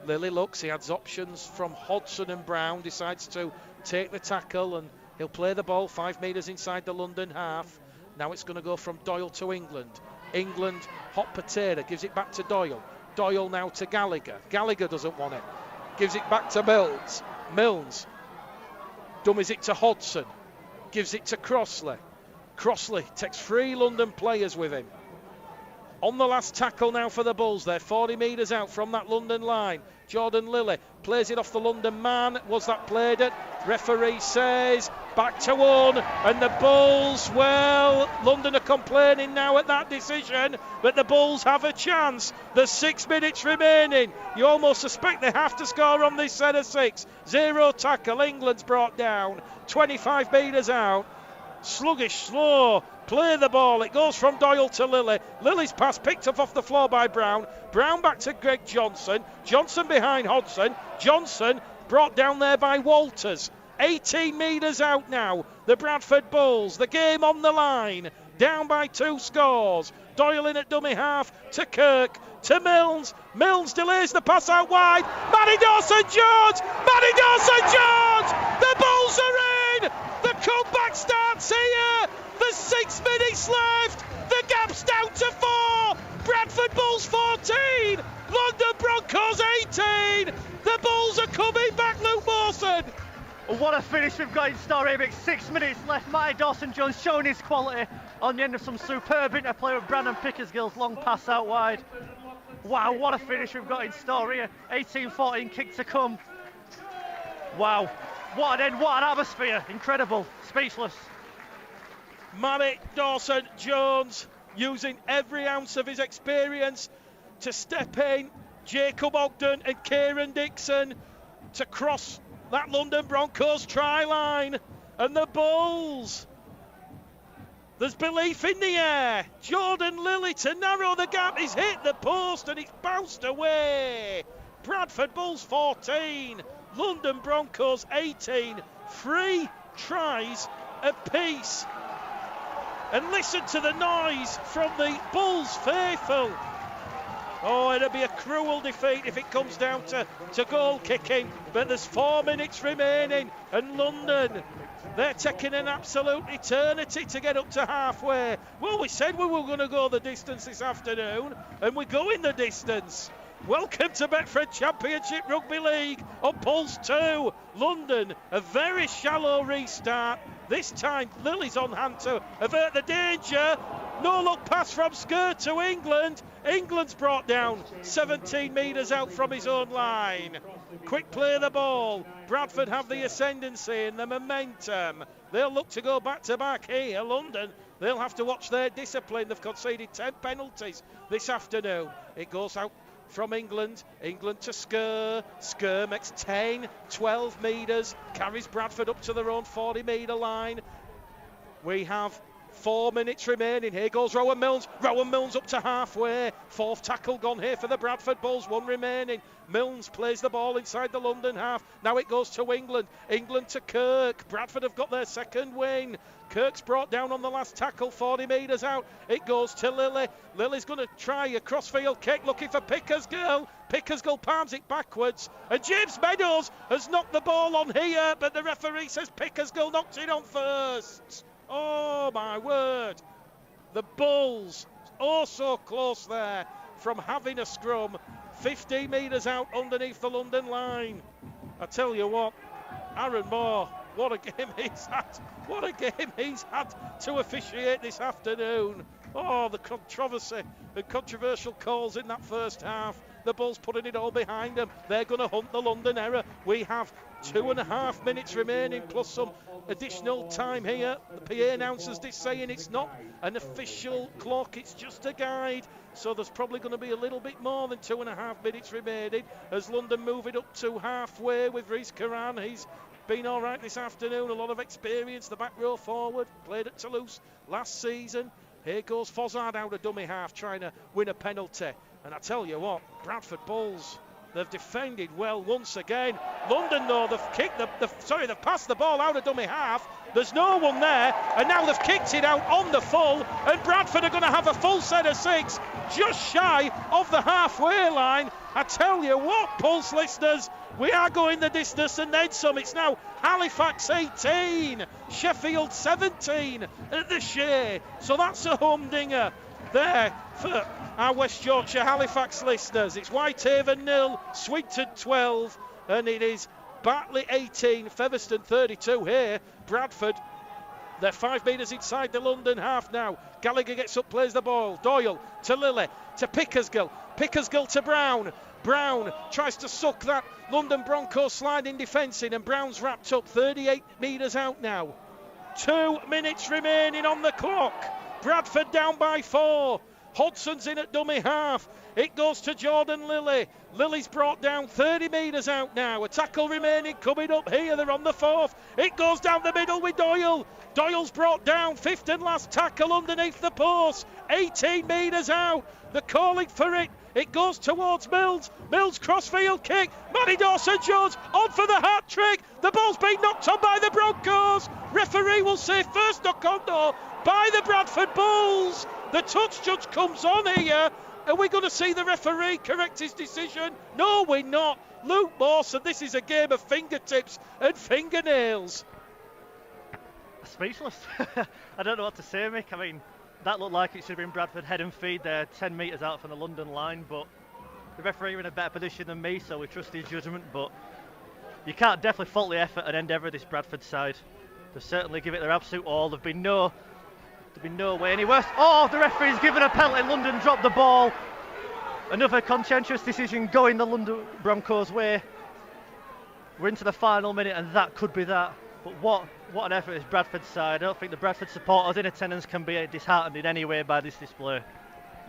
Lilly looks, he has options from Hodgson and Brown, decides to take the tackle and he'll play the ball 5 metres inside the London half. Now it's going to go from Doyle to England. England, hot potato, gives it back to Doyle. Doyle now to Gallagher. Gallagher doesn't want it. Gives it back to Mills. Mills dummies it to Hodgson. Gives it to Crossley. Crossley takes 3 London players with him. On the last tackle now for the Bulls. They're 40 metres out from that London line. Jordan Lilly plays it off the London man. Was that played at? Referee says back to 1. And the Bulls, well, London are complaining now at that decision, but the Bulls have a chance. There's 6 minutes remaining. You almost suspect they have to score on this set of 6. 0 tackle. England's brought down. 25 metres out. Sluggish, slow, play the ball. It goes from Doyle to Lilly. Lilly's pass picked up off the floor by Brown. Brown back to Greg Johnson. Johnson behind Hodgson. Johnson brought down there by Walters. 18 metres out now. The Bradford Bulls. The game on the line. Down by 2 scores. Doyle in at dummy half to Kirk. To Mills. Mills delays the pass out wide. Matty Dawson-Jones. Matty Dawson-Jones. The Bulls are in. The comeback starts here. There's 6 minutes left. The gap's down to 4. Bradford Bulls 14. London Broncos 18. The Bulls are coming back, Luke Mawson. What a finish we've got in Storey. 6 minutes left. Matty Dawson-Jones showing his quality on the end of some superb interplay with Brandon Pickersgill's long pass out wide. Wow, what a finish we've got in Storey. 18-14 kick to come. Wow, what an end, what an atmosphere. Incredible, speechless. Matty Dawson-Jones using every ounce of his experience to step in. Jacob Ogden and Kieran Dixon to cross that London Broncos try line. And the Bulls, there's belief in the air. Jordan Lilly to narrow the gap. He's hit the post and he's bounced away. Bradford Bulls 14, London Broncos 18. 3 tries apiece. And listen to the noise from the Bulls faithful. Oh, it'll be a cruel defeat if it comes down to goal kicking. But there's 4 minutes remaining. And London, they're taking an absolute eternity to get up to halfway. Well, we said we were going to go the distance this afternoon, and we're going the distance. Welcome to Betfred Championship Rugby League on Pulse 2. London, a very shallow restart. This time, Lilly's on hand to avert the danger. No look pass from Sker to England. England's brought down 17 metres out from his own line. Quick play of the ball. Bradford have the ascendancy and the momentum. They'll look to go back to back here. London, they'll have to watch their discipline. They've conceded 10 penalties this afternoon. It goes out from England. England to Sker. Sker makes 10, 12 metres. Carries Bradford up to their own 40 metre line. We have 4 minutes remaining. Here goes Rowan Mills. Rowan Mills up to halfway. 4th tackle gone here for the Bradford Bulls. 1 remaining. Mills plays the ball inside the London half. Now it goes to England. England to Kirk. Bradford have got their second win. Kirk's brought down on the last tackle, 40 metres out. It goes to Lilly. Lilly's going to try a crossfield kick, looking for Pickersgill. Pickersgill palms it backwards. And James Meadows has knocked the ball on here, but the referee says Pickersgill knocked it on first. Oh my word. The Bulls, oh so close there from having a scrum. 15 metres out underneath the London line. I tell you what, Aaron Moore, what a game he's had. What a game he's had to officiate this afternoon. Oh, the controversy, the controversial calls in that first half. The Bulls putting it all behind them. They're going to hunt the London error. We have 2.5 minutes remaining plus some additional time here. The PA announcers just saying it's not an official clock, it's just a guide. So there's probably going to be a little bit more than 2.5 minutes remaining as London move it up to halfway with Reece Curran. He's been all right this afternoon, a lot of experience, the back row forward, played at Toulouse last season. Here goes Fozzard out of dummy half trying to win a penalty. And I tell you what, Bradford Bulls, they've defended well once again. London, though, they've passed the ball out of dummy half. There's no one there, and now they've kicked it out on the full, and Bradford are going to have a full set of 6, just shy of the halfway line. I tell you what, Pulse listeners, we are going the distance and then some. It's now Halifax 18, Sheffield 17 at the Shea. So that's a humdinger there for our West Yorkshire Halifax listeners. It's Whitehaven 0, Swinton 12, and it is Bartley 18, Featherstone 32 here. Bradford, they're 5 metres inside the London half now. Gallagher gets up, plays the ball. Doyle to Lilly, to Pickersgill. Pickersgill to Brown. Brown tries to suck that London Broncos sliding defence in, and Brown's wrapped up 38 metres out now. 2 minutes remaining on the clock. Bradford down by 4. Hodson's in at dummy half. It goes to Jordan Lilly. Lilly's brought down 30 metres out now. A tackle remaining coming up here. They're on the 4th. It goes down the middle with Doyle. Doyle's brought down. 5th and last tackle underneath the post. 18 metres out. They're calling for it. It goes towards Mills. Mills crossfield kick. Matty Dawson-Jones on for the hat trick. The ball's been knocked on by the Broncos. Referee will say first knock on though by the Bradford Bulls. The touch judge comes on here. Are we going to see the referee correct his decision? No, we're not. Luke Mawson, this is a game of fingertips and fingernails. Speechless. I don't know what to say, Mick. I mean, that looked like it should have been Bradford head and feed there, 10 metres out from the London line, but the referee were in a better position than me, so we trust his judgment. But you can't definitely fault the effort and endeavour of this Bradford side. They've certainly given it their absolute all. There've been no way any worse. Oh, the referee's given a penalty. London dropped the ball. Another contentious decision going the London Broncos' way. We're into the final minute, and that could be that. But what an effort is Bradford's side. I don't think the Bradford supporters in attendance can be disheartened in any way by this display.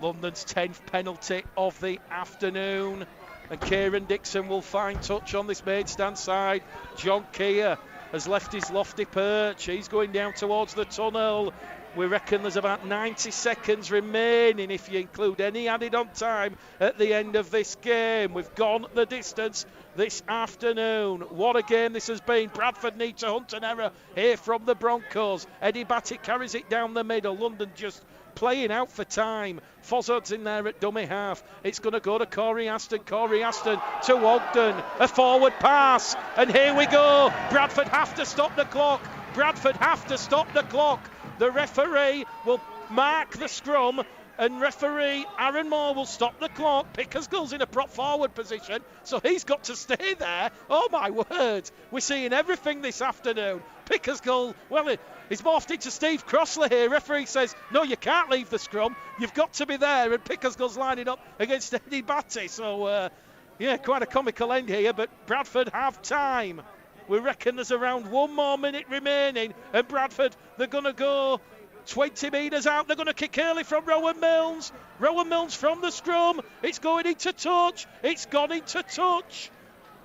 London's 10th penalty of the afternoon, and Kieran Dixon will find touch on this main stand side. John Keir has left his lofty perch. He's going down towards the tunnel. We reckon there's about 90 seconds remaining if you include any added on time at the end of this game. We've gone the distance this afternoon. What a game this has been. Bradford need to hunt an error here from the Broncos. Eddie Batty carries it down the middle. London just playing out for time. Fozzard's in there at dummy half. It's going to go to Corey Aston. Corey Aston to Ogden. A forward pass. And here we go. Bradford have to stop the clock. Bradford have to stop the clock. The referee will mark the scrum, and referee Aaron Moore will stop the clock. Pickersgill's in a prop forward position, so he's got to stay there. Oh my word, we're seeing everything this afternoon. Pickersgill, well, he's morphed into Steve Crossley here. Referee says, no, you can't leave the scrum. You've got to be there, and Pickersgill's lining up against Eddie Batty. So, yeah, quite a comical end here, but Bradford have time. We reckon there's around 1 more minute remaining, and Bradford, they're going to go 20 metres out. They're going to kick early from Rowan Mills. Rowan Mills from the scrum. It's going into touch. It's gone into touch.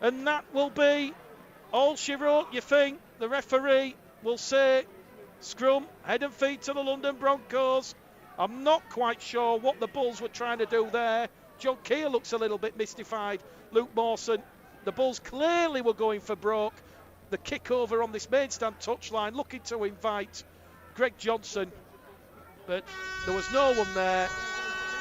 And that will be all she wrote, you think. The referee will say scrum, head and feet to the London Broncos. I'm not quite sure what the Bulls were trying to do there. John Keir looks a little bit mystified. Luke Mawson. The Bulls clearly were going for broke. The kick over on this main stand touchline, looking to invite Greg Johnson, but there was no one there,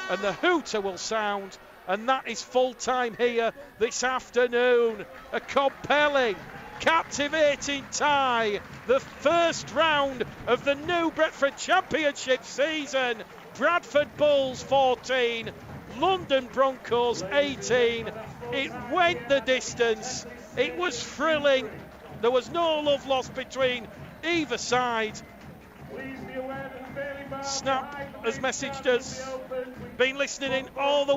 and the hooter will sound, and that is full time here this afternoon. A compelling, captivating tie, the first round of the new Bradford Championship season. Bradford Bulls 14, London Broncos 18. It went the distance. It was thrilling. There was no love lost between either side. Snap has messaged us, been listening in all the